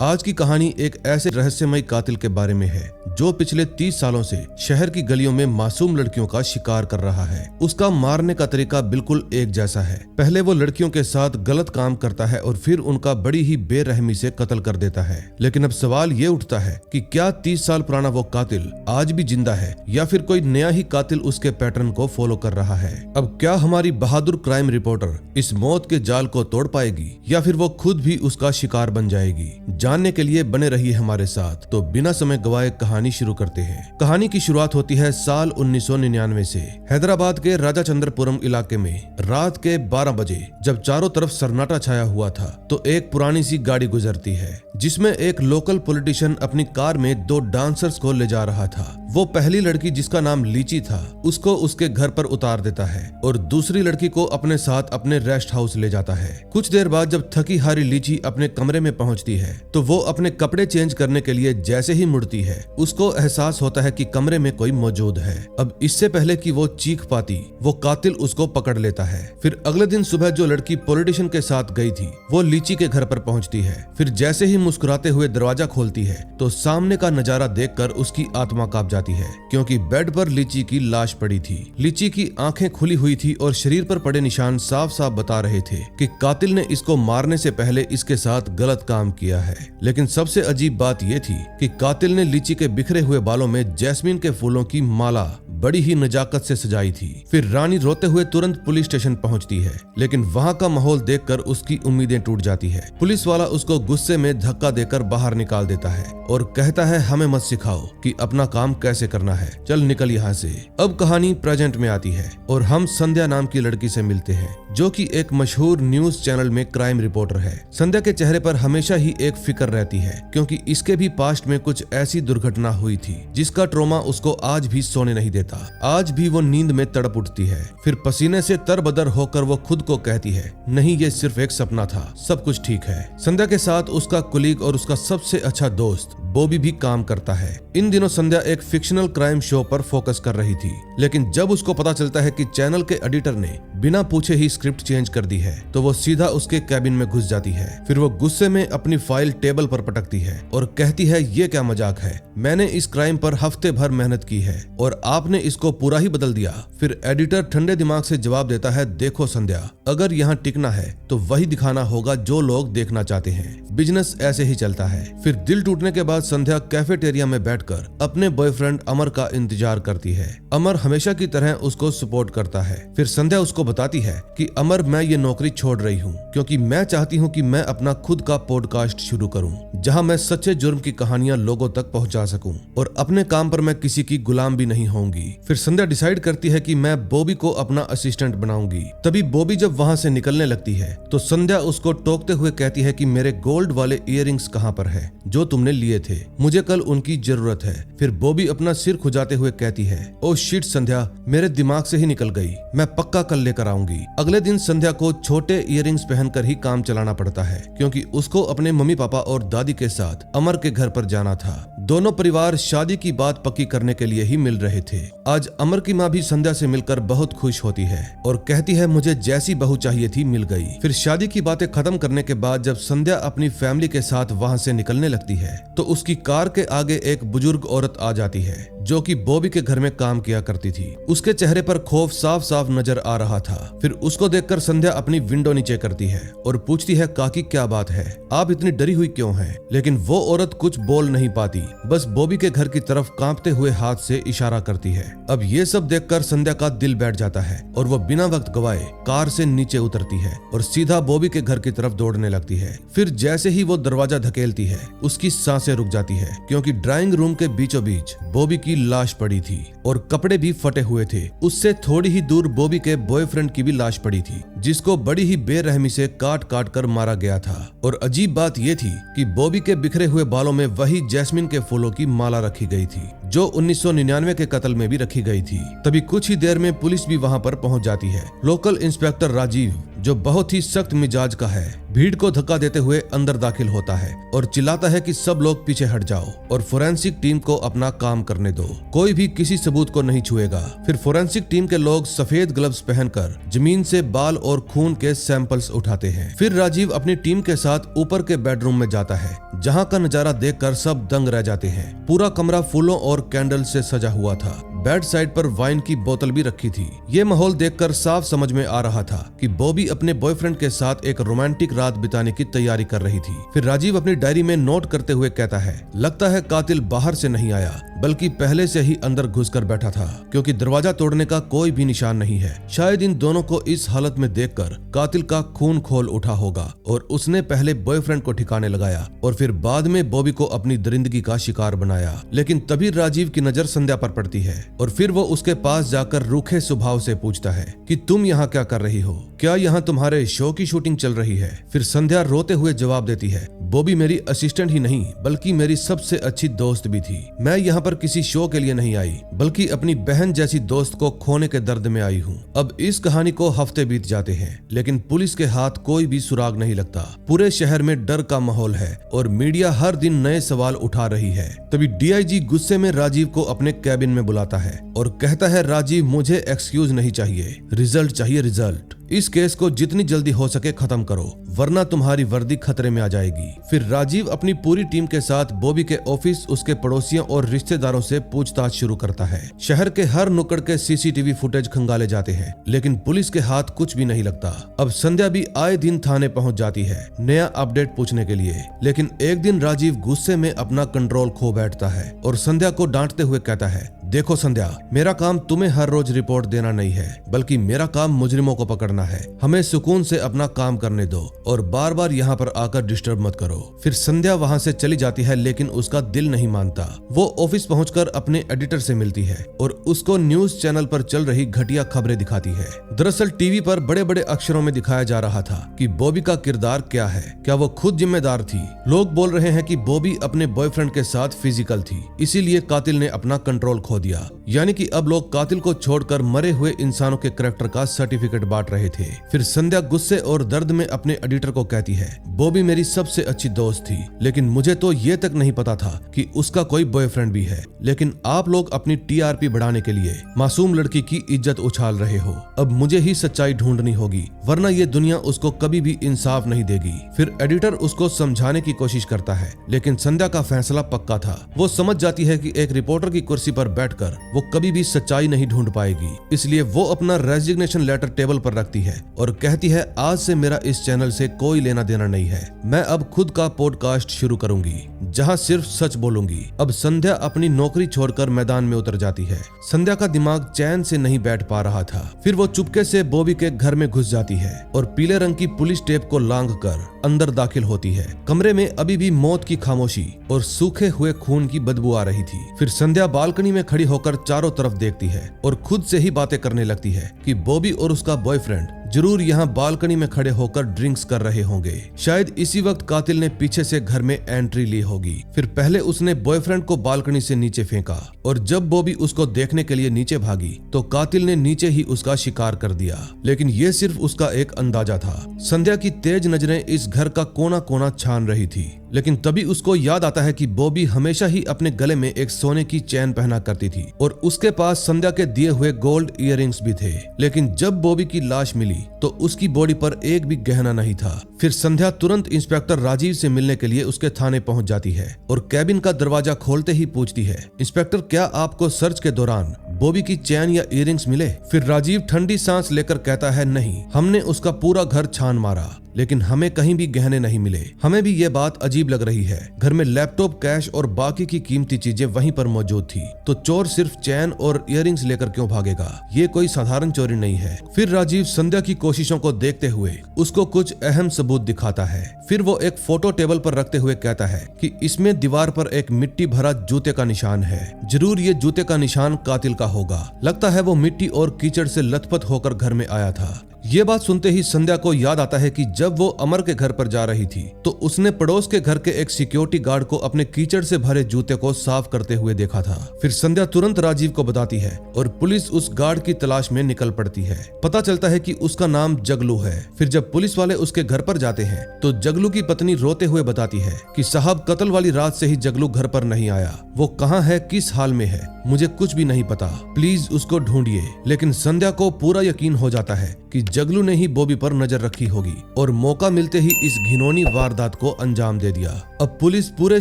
आज की कहानी एक ऐसे रहस्यमय कातिल के बारे में है जो पिछले 30 सालों से शहर की गलियों में मासूम लड़कियों का शिकार कर रहा है। उसका मारने का तरीका बिल्कुल एक जैसा है। पहले वो लड़कियों के साथ गलत काम करता है और फिर उनका बड़ी ही बेरहमी से कत्ल कर देता है। लेकिन अब सवाल ये उठता है कि क्या 30 साल पुराना वो कातिल आज भी जिंदा है या फिर कोई नया ही कातिल उसके पैटर्न को फॉलो कर रहा है। अब क्या हमारी बहादुर क्राइम रिपोर्टर इस मौत के जाल को तोड़ पाएगी या फिर वो खुद भी उसका शिकार बन जाएगी? जानने के लिए बने रहिए हमारे साथ। तो बिना समय गवाए कहानी शुरू करते हैं। कहानी की शुरुआत होती है साल 1999 से। हैदराबाद के राजाचंद्रपुरम इलाके में रात के 12 बजे जब चारों तरफ सन्नाटा छाया हुआ था तो एक पुरानी सी गाड़ी गुजरती है जिसमें एक लोकल पॉलिटिशियन अपनी कार में 2 डांसर्स को ले जा रहा था। वो पहली लड़की जिसका नाम लीची था उसको उसके घर पर उतार देता है और दूसरी लड़की को अपने साथ अपने रेस्ट हाउस ले जाता है। कुछ देर बाद जब थकी हारी लीची अपने कमरे में पहुंचती है तो वो अपने कपड़े चेंज करने के लिए जैसे ही मुड़ती है उसको एहसास होता है कि कमरे में कोई मौजूद है। अब इससे पहले कि वो चीख पाती वो कातिल उसको पकड़ लेता है। फिर अगले दिन सुबह जो लड़की पॉलिटिशियन के साथ गई थी वो लीची के घर पर पहुंचती है। फिर जैसे ही मुस्कुराते हुए दरवाजा खोलती है तो सामने का नजारा देखकर उसकी आत्मा कांप जाती है क्योंकि बेड पर लीची की लाश पड़ी थी। लीची की आंखें खुली हुई थी और शरीर पर पड़े निशान साफ साफ बता रहे थे कि कातिल ने इसको मारने से पहले इसके साथ गलत काम किया है। लेकिन सबसे अजीब बात यह थी कि कातिल ने लीची के बिखरे हुए बालों में जैस्मीन के फूलों की माला बड़ी ही नजाकत से सजाई थी। फिर रानी रोते हुए तुरंत पुलिस स्टेशन पहुंचती है लेकिन वहां का माहौल देखकर उसकी उम्मीदें टूट जाती है। पुलिस वाला उसको गुस्से में धक्का देकर बाहर निकाल देता है और कहता है हमें मत सिखाओ कि अपना काम कैसे करना है, चल निकल यहाँ से। अब कहानी प्रेजेंट में आती है और हम संध्या नाम की लड़की से मिलते हैं जो कि एक मशहूर न्यूज चैनल में क्राइम रिपोर्टर है। संध्या के चेहरे पर हमेशा ही एक फिक्र रहती है क्योंकि इसके भी पास्ट में कुछ ऐसी दुर्घटना हुई थी जिसका ट्रॉमा उसको आज भी सोने नहीं देता। आज भी वो नींद में तड़प उठती है। फिर पसीने से तरबदर होकर वो खुद को कहती है नहीं ये सिर्फ एक सपना था, सब कुछ ठीक है। संध्या के साथ उसका कुलीग और उसका सबसे अच्छा दोस्त बॉबी भी काम करता है। इन दिनों संध्या एक फिक्शनल क्राइम शो पर फोकस कर रही थी लेकिन जब उसको पता चलता है कि चैनल के एडिटर ने बिना पूछे ही स्क्रिप्ट चेंज कर दी है तो वो सीधा उसके कैबिन में घुस जाती है। फिर वो गुस्से में अपनी फाइल टेबल पर पटकती है और कहती है ये क्या मजाक है, मैंने इस क्राइम पर हफ्ते भर मेहनत की है और आपने इसको पूरा ही बदल दिया। फिर एडिटर ठंडे दिमाग से जवाब देता है देखो संध्या, अगर यहाँ टिकना है तो वही दिखाना होगा जो लोग देखना चाहते हैं, बिजनेस ऐसे ही चलता है। फिर दिल टूटने के बाद संध्या कैफेटेरिया में बैठकर अपने बॉयफ्रेंड अमर का इंतजार करती है। अमर हमेशा की तरह उसको सपोर्ट करता है। फिर संध्या उसको बताती है कि अमर मैं ये नौकरी छोड़ रही हूँ क्योंकि मैं चाहती हूँ कि मैं अपना खुद का पॉडकास्ट शुरू करूँ जहाँ मैं सच्चे जुर्म की कहानियां लोगों तक पहुँचा सकूँ और अपने काम पर मैं किसी की गुलाम भी नहीं होंगी। फिर संध्या डिसाइड करती है कि मैं बॉबी को अपना असिस्टेंट बनाऊंगी। तभी बॉबी जब वहाँ से निकलने लगती है तो संध्या उसको टोकते हुए कहती है कि मेरे गोल्ड वाले इयररिंग्स कहाँ पर है जो तुमने लिए थे, मुझे कल उनकी जरूरत है। फिर बॉबी अपना सिर खुजाते हुए कहती है ओ शिट संध्या, मेरे दिमाग से ही निकल गई, मैं पक्का कल लेकर आऊंगी। अगले दिन संध्या को छोटे इयररिंग्स पहनकर ही काम चलाना पड़ता है क्योंकि उसको अपने मम्मी पापा और दादी के साथ अमर के घर पर जाना था। दोनों परिवार शादी की बात पक्की करने के लिए ही मिल रहे थे। आज अमर की माँ भी संध्या से मिलकर बहुत खुश होती है और कहती है मुझे जैसी बहू चाहिए थी मिल गई। फिर शादी की बातें खत्म करने के बाद जब संध्या अपनी फैमिली के साथ वहाँ से निकलने लगती है तो उसकी कार के आगे एक बुजुर्ग औरत आ जाती है जो कि बॉबी के घर में काम किया करती थी। उसके चेहरे पर खौफ साफ साफ नजर आ रहा था। फिर उसको देखकर संध्या अपनी विंडो नीचे करती है और पूछती है काकी क्या बात है, आप इतनी डरी हुई क्यों हैं? लेकिन वो औरत कुछ बोल नहीं पाती, बस बॉबी के घर की तरफ कांपते हुए हाथ से इशारा करती है। अब ये सब देखकर संध्या का दिल बैठ जाता है और वो बिना वक्त गवाए कार से नीचे उतरती है और सीधा बॉबी के घर की तरफ दौड़ने लगती है। फिर जैसे ही वो दरवाजा धकेलती है उसकी सांसें रुक जाती है क्योंकि ड्राइंग रूम के बीचों बीच बॉबी की लाश पड़ी थी और कपड़े भी फटे हुए थे। उससे थोड़ी ही दूर बॉबी के बॉयफ्रेंड की भी लाश पड़ी थी जिसको बड़ी ही बेरहमी से काट काट कर मारा गया था। और अजीब बात यह थी कि बॉबी के बिखरे हुए बालों में वही जैस्मिन के फूलों की माला रखी गई थी जो 1999 के कत्ल में भी रखी गई थी। तभी कुछ ही देर में पुलिस भी वहां पर पहुंच जाती है। लोकल इंस्पेक्टर राजीव जो बहुत ही सख्त मिजाज का है भीड़ को धक्का देते हुए अंदर दाखिल होता है और चिल्लाता है कि सब लोग पीछे हट जाओ और फोरेंसिक टीम को अपना काम करने दो, कोई भी किसी सबूत सबूत को नहीं छुएगा। फिर फोरेंसिक टीम के लोग सफेद ग्लव्स पहनकर जमीन से बाल और खून के सैंपल्स उठाते हैं। फिर राजीव अपनी टीम के साथ ऊपर के बेडरूम में जाता है, जहां का नजारा देखकर सब दंग रह जाते हैं। पूरा कमरा फूलों और कैंडल से सजा हुआ था। बेड साइड पर वाइन की बोतल भी रखी थी। ये माहौल देखकर साफ समझ में आ रहा था कि बॉबी अपने बॉयफ्रेंड के साथ एक रोमांटिक रात बिताने की तैयारी कर रही थी। फिर राजीव अपनी डायरी में नोट करते हुए कहता है, लगता है कातिल बाहर से नहीं आया बल्कि पहले से ही अंदर घुसकर बैठा था, क्योंकि दरवाजा तोड़ने का कोई भी निशान नहीं है। शायद इन दोनों को इस हालत में देखकर कातिल का खून खोल उठा होगा और उसने पहले बॉयफ्रेंड को ठिकाने लगाया और फिर बाद में बॉबी को अपनी दरिंदगी का शिकार बनाया। लेकिन तभी राजीव की नजर संध्या पर पड़ती है और फिर वो उसके पास जाकर रूखे स्वभाव से पूछता है कि तुम यहाँ क्या कर रही हो? क्या यहाँ तुम्हारे शो की शूटिंग चल रही है? फिर संध्या रोते हुए जवाब देती है, बॉबी मेरी असिस्टेंट ही नहीं बल्कि मेरी सबसे अच्छी दोस्त भी थी। मैं यहाँ पर किसी शो के लिए नहीं आई बल्कि अपनी बहन जैसी दोस्त को खोने के दर्द में आई हूँ। अब इस कहानी को हफ्ते बीत जाते हैं लेकिन पुलिस के हाथ कोई भी सुराग नहीं लगता। पूरे शहर में डर का माहौल है और मीडिया हर दिन नए सवाल उठा रही है। तभी डीआईजी गुस्से में राजीव को अपने कैबिन में बुलाता है और कहता है, राजीव मुझे एक्सक्यूज नहीं चाहिए, रिजल्ट चाहिए रिजल्ट। इस केस को जितनी जल्दी हो सके खत्म करो वरना तुम्हारी वर्दी खतरे में आ जाएगी। फिर राजीव अपनी पूरी टीम के साथ बॉबी के ऑफिस, उसके पड़ोसियों और रिश्तेदारों से पूछताछ शुरू करता है। शहर के हर नुक्कड़ के सीसीटीवी फुटेज खंगाले जाते हैं लेकिन पुलिस के हाथ कुछ भी नहीं लगता। अब संध्या भी आए दिन थाने पहुंच जाती है नया अपडेट पूछने के लिए, लेकिन एक दिन राजीव गुस्से में अपना कंट्रोल खो बैठता है और संध्या को डांटते हुए कहता है, देखो संध्या, मेरा काम तुम्हें हर रोज रिपोर्ट देना नहीं है बल्कि मेरा काम मुजरिमों को पकड़ना है। हमें सुकून से अपना काम करने दो और बार बार यहाँ पर आकर डिस्टर्ब मत करो। फिर संध्या वहाँ से चली जाती है लेकिन उसका दिल नहीं मानता। वो ऑफिस पहुंचकर अपने एडिटर से मिलती है और उसको न्यूज चैनल पर चल रही घटिया खबरें दिखाती है। दरअसल टीवी पर बड़े बड़े अक्षरों में दिखाया जा रहा था कि बॉबी का किरदार क्या है, क्या वो खुद जिम्मेदार थी। लोग बोल रहे हैं कि बॉबी अपने बॉयफ्रेंड के साथ फिजिकल थी, इसीलिए कातिल ने अपना कंट्रोल खो दिया। यानी कि अब लोग कातिल को छोड़कर मरे हुए इंसानों के कैरेक्टर का सर्टिफिकेट बांट रहे थे। फिर संध्या गुस्से और दर्द में अपने एडिटर को कहती है, बॉबी मेरी सबसे अच्छी दोस्त थी लेकिन मुझे तो ये तक नहीं पता था कि उसका कोई बॉयफ्रेंड भी है। लेकिन आप लोग अपनी टीआरपी बढ़ाने के लिए मासूम लड़की की इज्जत उछाल रहे हो। अब मुझे ही सच्चाई ढूंढनी होगी वरना ये दुनिया उसको कभी भी इंसाफ नहीं देगी। फिर एडिटर उसको समझाने की कोशिश करता है लेकिन संध्या का फैसला पक्का था। वो समझ जाती है कि एक रिपोर्टर की कुर्सी पर बैठकर वो कभी भी सच्चाई नहीं ढूंढ पाएगी, इसलिए वो अपना रेजिग्नेशन लेटर टेबल पर रखती है और कहती है, आज से मेरा इस चैनल से कोई लेना देना नहीं है। मैं अब खुद का पॉडकास्ट शुरू करूंगी जहां सिर्फ सच बोलूंगी। अब संध्या अपनी नौकरी छोड़कर मैदान में उतर जाती है। संध्या का दिमाग चैन से नहीं बैठ पा रहा था। फिर वो चुपके से बॉबी के घर में घुस जाती है और पीले रंग की पुलिस टेप को लांघ कर अंदर दाखिल होती है। कमरे में अभी भी मौत की खामोशी और सूखे हुए खून की बदबू आ रही थी। फिर संध्या बालकनी में खड़ी होकर चारों तरफ देखती है और खुद से ही बातें करने लगती है कि बॉबी और उसका बॉयफ्रेंड जरूर यहाँ बालकनी में खड़े होकर ड्रिंक्स कर रहे होंगे। शायद इसी वक्त कातिल ने पीछे से घर में एंट्री ली होगी। फिर पहले उसने बॉयफ्रेंड को बालकनी से नीचे फेंका और जब बॉबी उसको देखने के लिए नीचे भागी तो कातिल ने नीचे ही उसका शिकार कर दिया। लेकिन ये सिर्फ उसका एक अंदाजा था। संध्या की तेज नजरें इस घर का कोना कोना छान रही थी, लेकिन तभी उसको याद आता है कि बॉबी हमेशा ही अपने गले में एक सोने की चैन पहना करती थी और उसके पास संध्या के दिए हुए गोल्ड इयररिंग्स भी थे। लेकिन जब बॉबी की लाश मिली तो उसकी बॉडी पर एक भी गहना नहीं था। फिर संध्या तुरंत इंस्पेक्टर राजीव से मिलने के लिए उसके थाने पहुंच जाती है और कैबिन का दरवाजा खोलते ही पूछती है, इंस्पेक्टर क्या आपको सर्च के दौरान बॉबी की चैन या इयररिंग्स मिले? फिर राजीव ठंडी सांस लेकर कहता है, नहीं, हमने उसका पूरा घर छान मारा लेकिन हमें कहीं भी गहने नहीं मिले। हमें भी ये बात अजीब लग रही है। घर में लैपटॉप, कैश और बाकी की कीमती चीजें वहीं पर मौजूद थी, तो चोर सिर्फ चैन और इयररिंग्स लेकर क्यों भागेगा? ये कोई साधारण चोरी नहीं है। फिर राजीव संध्या की कोशिशों को देखते हुए उसको कुछ अहम सबूत दिखाता है। फिर वो एक फोटो टेबल पर रखते हुए कहता है कि इसमें दीवार पर एक मिट्टी भरा जूते का निशान है। जरूर ये जूते का निशान कातिल का होगा। लगता है वो मिट्टी और कीचड़ से लथपथ होकर घर में आया था। ये बात सुनते ही संध्या को याद आता है कि जब वो अमर के घर पर जा रही थी तो उसने पड़ोस के घर के एक सिक्योरिटी गार्ड को अपने कीचड़ से भरे जूते को साफ करते हुए देखा था। फिर संध्या तुरंत राजीव को बताती है और पुलिस उस गार्ड की तलाश में निकल पड़ती है। पता चलता है कि उसका नाम जगलू है। फिर जब पुलिस वाले उसके घर पर जाते हैं तो जगलू की पत्नी रोते हुए बताती है कि साहब कत्ल वाली रात से ही जगलू घर पर नहीं आया, वो कहाँ है, किस हाल में है, मुझे कुछ भी नहीं पता, प्लीज उसको ढूंढिए। लेकिन संध्या को पूरा यकीन हो जाता है कि जगलू ने ही बॉबी पर नजर रखी होगी और मौका मिलते ही इस घिनौनी वारदात को अंजाम दे दिया। अब पुलिस पूरे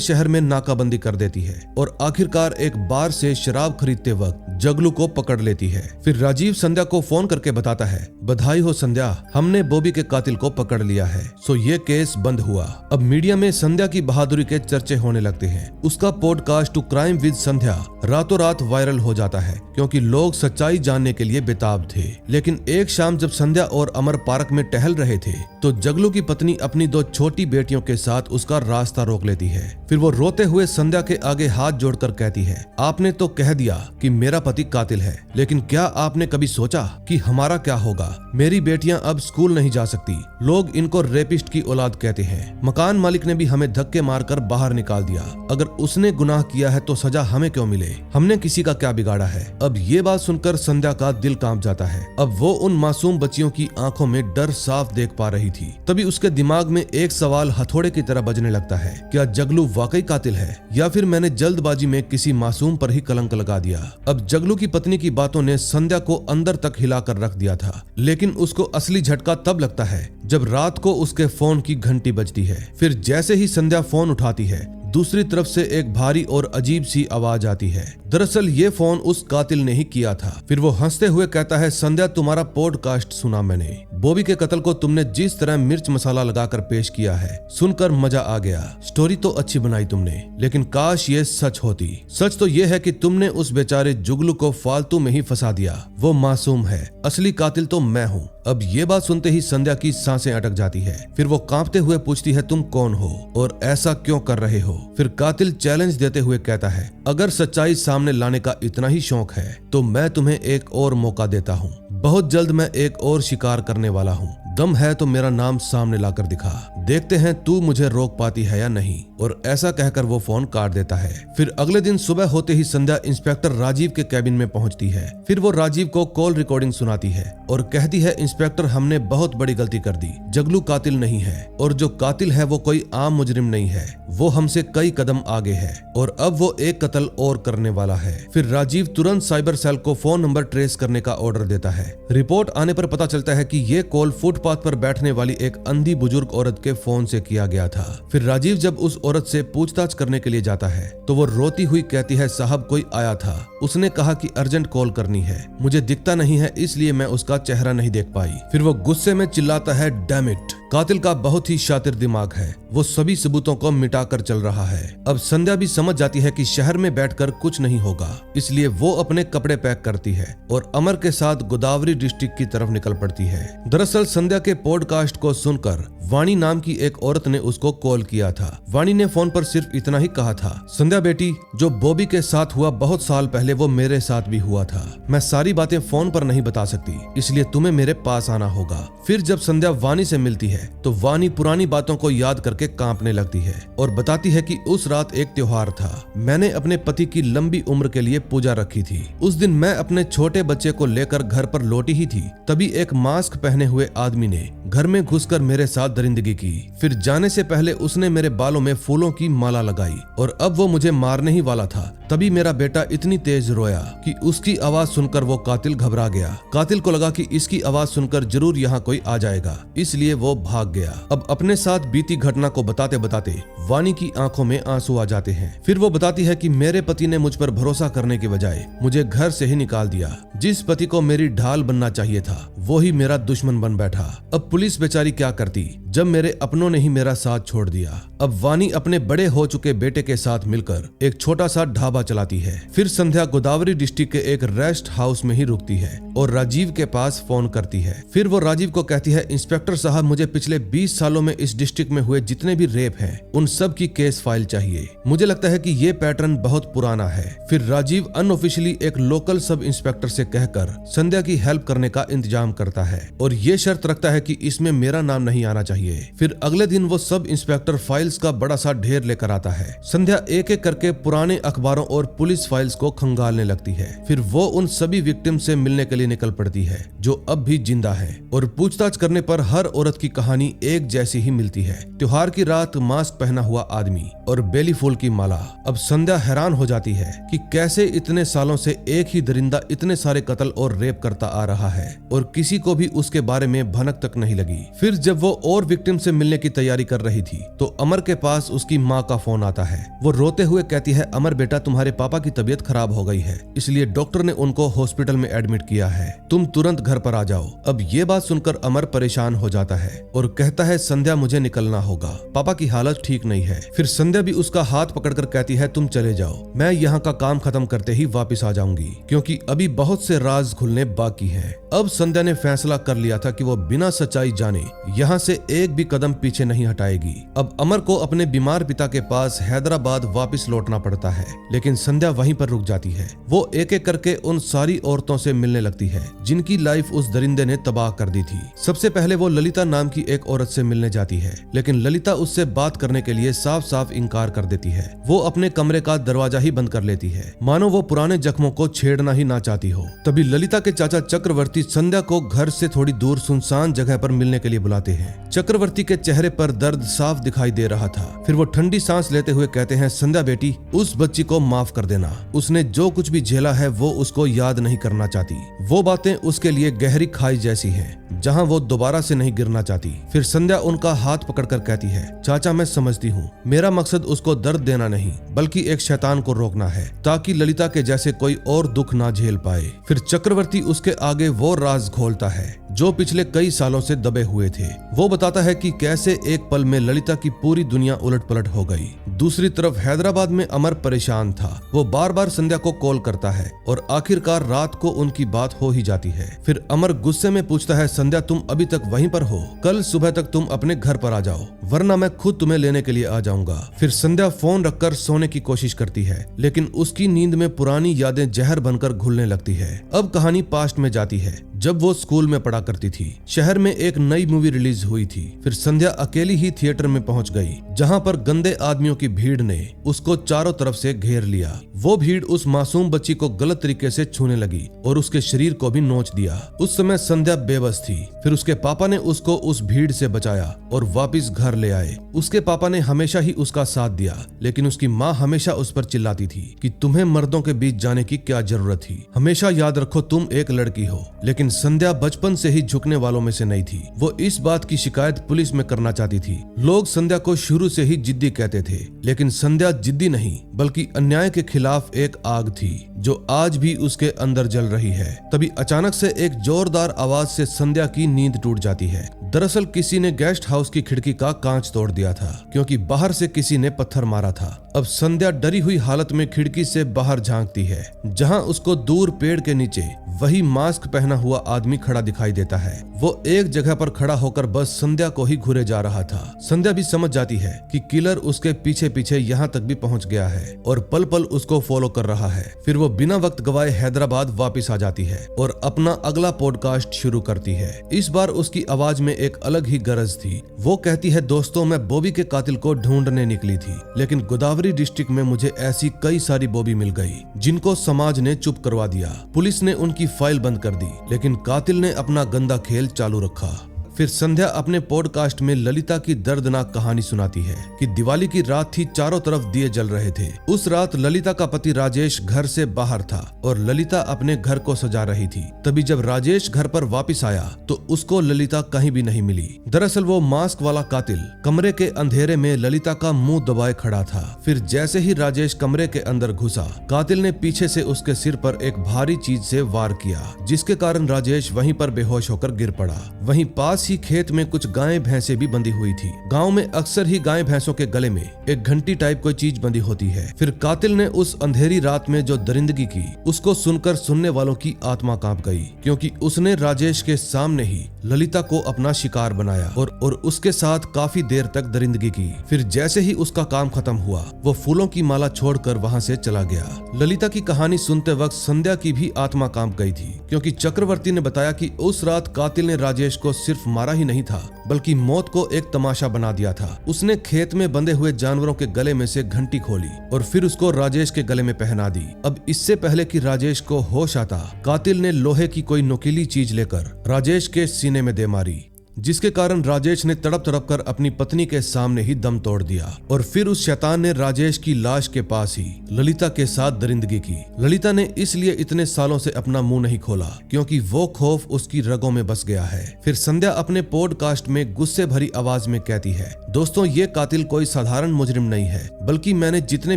शहर में नाकाबंदी कर देती है और आखिरकार एक बार से शराब खरीदते वक्त जगलू को पकड़ लेती है। फिर राजीव संध्या को फोन करके बताता है, बधाई हो संध्या, हमने बॉबी के कातिल को पकड़ लिया है। सो ये केस बंद हुआ। अब मीडिया में संध्या की बहादुरी के चर्चे होने लगते हैं। उसका पॉडकास्ट टू क्राइम विद संध्या रातों रात वायरल हो जाता है क्योंकि लोग सच्चाई जानने के लिए बेताब थे। लेकिन एक शाम जब संध्या और अमर पार्क में टहल रहे थे तो जगलू की पत्नी अपनी 2 छोटी बेटियों के साथ उसका रास्ता रोक लेती है। फिर वो रोते हुए संध्या के आगे हाथ जोड़कर कहती है, आपने तो कह दिया कि मेरा पति कातिल है, लेकिन क्या आपने कभी सोचा कि हमारा क्या होगा? मेरी बेटियां अब स्कूल नहीं जा सकती, लोग इनको रेपिस्ट की औलाद कहते हैं, मकान मालिक ने भी हमें धक्के मारकर बाहर निकाल दिया, अगर उसने गुनाह किया है तो सजा हमें क्यों मिले, हमने किसी का क्या बिगाड़ा है? अब ये बात सुनकर संध्या का दिल कांप जाता है। अब वो उन मासूम बच्चियों की आंखों में डर साफ देख पा रही थी। तभी उसके दिमाग में एक सवाल हथौड़े की तरह बजने लगता है, क्या जगलू वाकई कातिल है या फिर मैंने जल्दबाजी में किसी मासूम पर ही कलंक लगा दिया? अब जगलू की पत्नी की बातों ने संध्या को अंदर तक हिलाकर रख दिया था, लेकिन उसको असली झटका तब लगता है जब रात को उसके फोन की घंटी बजती है। फिर जैसे ही संध्या फोन उठाती है दूसरी तरफ से एक भारी और अजीब सी आवाज आती है। दरअसल ये फोन उस कातिल ने ही किया था। फिर वो हंसते हुए कहता है, संध्या तुम्हारा पॉडकास्ट सुना मैंने, बॉबी के कत्ल को तुमने जिस तरह मिर्च मसाला लगाकर पेश किया है सुनकर मजा आ गया। स्टोरी तो अच्छी बनाई तुमने, लेकिन काश ये सच होती। सच तो ये है कि तुमने उस बेचारे जुगलू को फालतू में ही फंसा दिया, वो मासूम है, असली कातिल तो मैं हूँ। अब ये बात सुनते ही संध्या की सांसें अटक जाती है। फिर वो कांपते हुए पूछती है, तुम कौन हो और ऐसा क्यों कर रहे हो? फिर कातिल चैलेंज देते हुए कहता है, अगर सच्चाई सामने लाने का इतना ही शौक है तो मैं तुम्हें एक और मौका देता हूँ। बहुत जल्द मैं एक और शिकार करने वाला हूँ, दम है तो मेरा नाम सामने लाकर दिखा, देखते हैं तू मुझे रोक पाती है या नहीं। और ऐसा कहकर वो फोन काट देता है। फिर अगले दिन सुबह होते ही संध्या इंस्पेक्टर राजीव के कैबिन में पहुंचती है। फिर वो राजीव को कॉल रिकॉर्डिंग सुनाती है और कहती है, इंस्पेक्टर हमने बहुत बड़ी गलती कर दी, जगलू कातिल नहीं है और जो कातिल है वो कोई आम मुजरिम नहीं है, वो हमसे कई कदम आगे है और अब वो एक कत्ल और करने वाला है। फिर राजीव तुरंत साइबर सेल को फोन नंबर ट्रेस करने का ऑर्डर देता है। रिपोर्ट आने पर पता चलता है कि ये कॉल फुटपाथ पर बैठने वाली एक अंधी बुजुर्ग औरत के फोन से किया गया था। फिर राजीव जब उस औरत से पूछताछ करने के लिए जाता है तो वो रोती हुई कहती है, साहब कोई आया था, उसने कहा कि अर्जेंट कॉल करनी है, मुझे दिखता नहीं है इसलिए मैं उसका चेहरा नहीं देख पाई। फिर वो गुस्से में चिल्लाता है, डैम इट, कातिल का बहुत ही शातिर दिमाग है, वो सभी सबूतों को मिटाकर चल रहा है। अब संध्या भी समझ जाती है कि शहर में बैठकर कुछ नहीं होगा, इसलिए वो अपने कपड़े पैक करती है और अमर के साथ गोदावरी डिस्ट्रिक्ट की तरफ निकल पड़ती है। दरअसल संध्या के पॉडकास्ट को सुनकर वाणी नाम की एक औरत ने उसको कॉल किया था। वाणी ने फोन पर सिर्फ इतना ही कहा था, संध्या बेटी, जो बॉबी के साथ हुआ बहुत साल पहले वो मेरे साथ भी हुआ था, मैं सारी बातें फोन पर नहीं बता सकती, इसलिए तुम्हें मेरे पास आना होगा। फिर जब संध्या वाणी से मिलती है तो वाणी पुरानी बातों को याद करके कांपने लगती है और बताती है कि उस रात एक त्योहार था, मैंने अपने पति की लंबी उम्र के लिए पूजा रखी थी। उस दिन मैं अपने छोटे बच्चे को लेकर घर पर लौटी ही थी, तभी एक मास्क पहने हुए आदमी ने घर में घुसकर मेरे साथ दरिंदगी की। फिर जाने से पहले उसने मेरे बालों में फूलों की माला लगाई और अब वो मुझे मारने ही वाला था। तभी मेरा बेटा इतनी तेज रोया कि उसकी आवाज सुनकर वो कातिल घबरा गया। कातिल को लगा कि इसकी आवाज सुनकर जरूर यहाँ कोई आ जाएगा, इसलिए वो भाग गया। अब अपने साथ बीती घटना को बताते बताते वाणी की आंखों में आंसू आ जाते हैं। फिर वो बताती है कि मेरे पति ने मुझ पर भरोसा करने के बजाय मुझे घर से ही निकाल दिया। जिस पति को मेरी ढाल बनना चाहिए था वो ही मेरा दुश्मन बन बैठा। अब पुलिस बेचारी क्या करती जब मेरे अपनों ने ही मेरा साथ छोड़ दिया। अब वाणी अपने बड़े हो चुके बेटे के साथ मिलकर एक छोटा सा ढाबा चलाती है। फिर संध्या गोदावरी डिस्ट्रिक्ट के एक रेस्ट हाउस में ही रुकती है और राजीव के पास फोन करती है। फिर वो राजीव को कहती है, इंस्पेक्टर साहब मुझे पिछले 20 सालों में इस डिस्ट्रिक्ट में हुए जितने भी रेप हैं उन सब की केस फाइल चाहिए। मुझे लगता है कि ये पैटर्न बहुत पुराना है। फिर राजीव अनऑफिशियली एक लोकल सब इंस्पेक्टर से कहकर संध्या की हेल्प करने का इंतजाम करता है और ये शर्त रखता है कि इसमें मेरा नाम नहीं आना चाहिए। फिर अगले दिन वो सब इंस्पेक्टर फाइल्स का बड़ा सा ढेर लेकर आता है। संध्या एक एक करके पुराने अखबारों और पुलिस फाइल्स को खंगालने लगती है। फिर वो उन सभी विक्टिम से मिलने के लिए निकल पड़ती है जो अब भी जिंदा है और पूछताछ करने पर हर औरत की कहानी एक जैसी ही मिलती है। त्योहार की रात मास्क पहना हुआ आदमी और बेली फूल की माला। अब संध्या हैरान हो जाती है कि कैसे इतने सालों से एक ही दरिंदा इतने सारे कत्ल और रेप करता आ रहा है और किसी को भी उसके बारे में भनक तक नहीं लगी। फिर जब वो और विक्टिम से मिलने की तैयारी कर रही थी तो अमर के पास उसकी माँ का फोन आता है। वो रोते हुए कहती है, अमर बेटा, तुम्हारे पापा की तबीयत खराब हो गई है, इसलिए डॉक्टर ने उनको हॉस्पिटल में एडमिट किया है, तुम तुरंत घर पर आ जाओ। अब ये बात सुनकर अमर परेशान हो जाता है और कहता है, संध्या मुझे निकलना होगा, पापा की हालत ठीक नहीं है। फिर संध्या भी उसका हाथ पकड़कर कहती है, तुम चले जाओ, मैं यहाँ का काम खत्म करते ही वापस आ जाऊंगी क्योंकि अभी बहुत से राज खुलने बाकी हैं। अब संध्या ने फैसला कर लिया था कि वो बिना सच्चाई जाने यहाँ से एक भी कदम पीछे नहीं हटाएगी। अब अमर को अपने बीमार पिता के पास हैदराबाद वापस लौटना पड़ता है, लेकिन संध्या वहीं पर रुक जाती है। वो एक एक करके उन सारी औरतों से मिलने लगती है जिनकी लाइफ उस दरिंदे ने तबाह कर दी थी। सबसे पहले वो ललिता नाम की एक औरत से मिलने जाती है, लेकिन ललिता उससे बात करने के लिए साफ साफ इनकार कर देती है। वो अपने कमरे का दरवाजा ही बंद कर लेती है, मानो वो पुराने जख्मों को छेड़ना ही ना चाहती हो। तभी ललिता के चाचा चक्रवर्ती संध्या को घर से थोड़ी दूर सुनसान जगह पर मिलने के लिए बुलाते हैं। चक्रवर्ती के चेहरे पर दर्द साफ दिखाई दे रहा था। फिर वो ठंडी सांस लेते हुए कहते हैं, संध्या बेटी, उस बच्ची को माफ कर देना, उसने जो कुछ भी झेला है वो उसको याद नहीं करना चाहती। वो बातें उसके लिए गहरी खाई जैसी हैं, जहां वो दोबारा से नहीं गिरना चाहती। फिर संध्या उनका हाथ पकड़कर कहती है, चाचा मैं समझती हूँ, मेरा मकसद उसको दर्द देना नहीं बल्कि एक शैतान को रोकना है ताकि ललिता के जैसे कोई और दुख ना झेल पाए। फिर चक्रवर्ती उसके आगे वो राज खोलता है जो पिछले कई सालों से दबे हुए थे। वो बताता है कि कैसे एक पल में ललिता की पूरी दुनिया उलट पलट हो गई। दूसरी तरफ हैदराबाद में अमर परेशान था। वो बार बार संध्या को कॉल करता है और आखिरकार रात को उनकी बात हो ही जाती है। फिर अमर गुस्से में पूछता है, संध्या तुम अभी तक वहीं पर हो? कल सुबह तक तुम अपने घर पर आ जाओ वरना मैं खुद तुम्हें लेने के लिए आ जाऊंगा। फिर संध्या फोन रखकर सोने की कोशिश करती है, लेकिन उसकी नींद में पुरानी यादें जहर बनकर घुलने लगती है। अब कहानी पास्ट में जाती है जब वो स्कूल में पढ़ा करती थी। शहर में एक नई मूवी रिलीज हुई थी। फिर संध्या अकेली ही थिएटर में पहुंच गई, जहां पर गंदे आदमियों की भीड़ ने उसको चारों तरफ से घेर लिया। वो भीड़ उस मासूम बच्ची को गलत तरीके से छूने लगी और उसके शरीर को भी नोच दिया। उस समय संध्या बेबस थी। फिर उसके पापा ने उसको उस भीड़ से बचाया और वापस घर ले आए। उसके पापा ने हमेशा ही उसका साथ दिया, लेकिन उसकी माँ हमेशा उस पर चिल्लाती थी कि तुम्हें मर्दों के बीच जाने की क्या जरूरत थी, हमेशा याद रखो तुम एक लड़की हो। लेकिन संध्या बचपन से ही झुकने वालों में से नहीं थी। वो इस बात की शिकायत पुलिस में करना चाहती थी। लोग संध्या को शुरू से ही जिद्दी कहते थे, लेकिन संध्या जिद्दी नहीं बल्कि अन्याय के खिलाफ एक आग थी जो आज भी उसके अंदर जल रही है। तभी अचानक से एक जोरदार आवाज से संध्या की नींद टूट जाती है। दरअसल किसी ने गेस्ट हाउस की खिड़की का कांच तोड़ दिया था क्योंकि बाहर से किसी ने पत्थर मारा था। अब संध्या डरी हुई हालत में खिड़की से बाहर झांकती है, जहां उसको दूर पेड़ के नीचे वही मास्क पहना हुआ आदमी खड़ा दिखाई देता है। वो एक जगह पर खड़ा होकर बस संध्या को ही घूरे जा रहा था। संध्या भी समझ जाती है कि किलर उसके पीछे पीछे यहाँ तक भी पहुँच गया है और पल पल उसको फॉलो कर रहा है। फिर वो बिना वक्त गवाए हैदराबाद वापस आ जाती है और अपना अगला पॉडकास्ट शुरू करती है। इस बार उसकी आवाज में एक अलग ही गरज थी। वो कहती है, दोस्तों मैं बॉबी के कातिल को ढूंढने निकली थी, लेकिन गोदावरी डिस्ट्रिक्ट में मुझे ऐसी कई सारी बॉबी मिल गई जिनको समाज ने चुप करवा दिया। पुलिस ने उनकी फाइल बंद कर दी, लेकिन कातिल ने अपना गंदा खेल चालू रखा। फिर संध्या अपने पॉडकास्ट में ललिता की दर्दनाक कहानी सुनाती है कि दिवाली की रात थी, चारों तरफ दिए जल रहे थे। उस रात ललिता का पति राजेश घर से बाहर था और ललिता अपने घर को सजा रही थी। तभी जब राजेश घर पर वापस आया तो उसको ललिता कहीं भी नहीं मिली। दरअसल वो मास्क वाला कातिल कमरे के अंधेरे में ललिता का मुंह दबाए खड़ा था। फिर जैसे ही राजेश कमरे के अंदर घुसा, कातिल ने पीछे से उसके सिर पर एक भारी चीज से वार किया, जिसके कारण राजेश वहीं पर बेहोश होकर गिर पड़ा। वहीं पास पास ही खेत में कुछ गायें भैंसें भी बंधी हुई थी। गांव में अक्सर ही गाय भैंसों के गले में एक घंटी टाइप कोई चीज बंधी होती है। फिर कातिल ने उस अंधेरी रात में जो दरिंदगी की, उसको सुनकर सुनने वालों की आत्मा कांप गई, क्योंकि उसने राजेश के सामने ही ललिता को अपना शिकार बनाया और उसके साथ काफी देर तक दरिंदगी की। फिर जैसे ही उसका काम खत्म हुआ, वो फूलों की माला छोड़कर वहां से चला गया। ललिता की कहानी सुनते वक्त संध्या की भी आत्मा कांप गई थी, क्योंकि चक्रवर्ती ने बताया कि उस रात कातिल ने राजेश को सिर्फ मारा ही नहीं था, बल्कि मौत को एक तमाशा बना दिया था। उसने खेत में बंधे हुए जानवरों के गले में से घंटी खोली और फिर उसको राजेश के गले में पहना दी। अब इससे पहले कि राजेश को होश आता, कातिल ने लोहे की कोई नुकीली चीज लेकर राजेश के सीने में दे मारी, जिसके कारण राजेश ने तड़प तड़प कर अपनी पत्नी के सामने ही दम तोड़ दिया। और फिर उस शैतान ने राजेश की लाश के पास ही ललिता के साथ दरिंदगी की। ललिता ने इसलिए इतने सालों से अपना मुंह नहीं खोला, क्योंकि वो खौफ उसकी रगों में बस गया है। फिर संध्या अपने पॉडकास्ट में गुस्से भरी आवाज में कहती है, दोस्तों ये कातिल कोई साधारण मुजरिम नहीं है, बल्कि मैंने जितने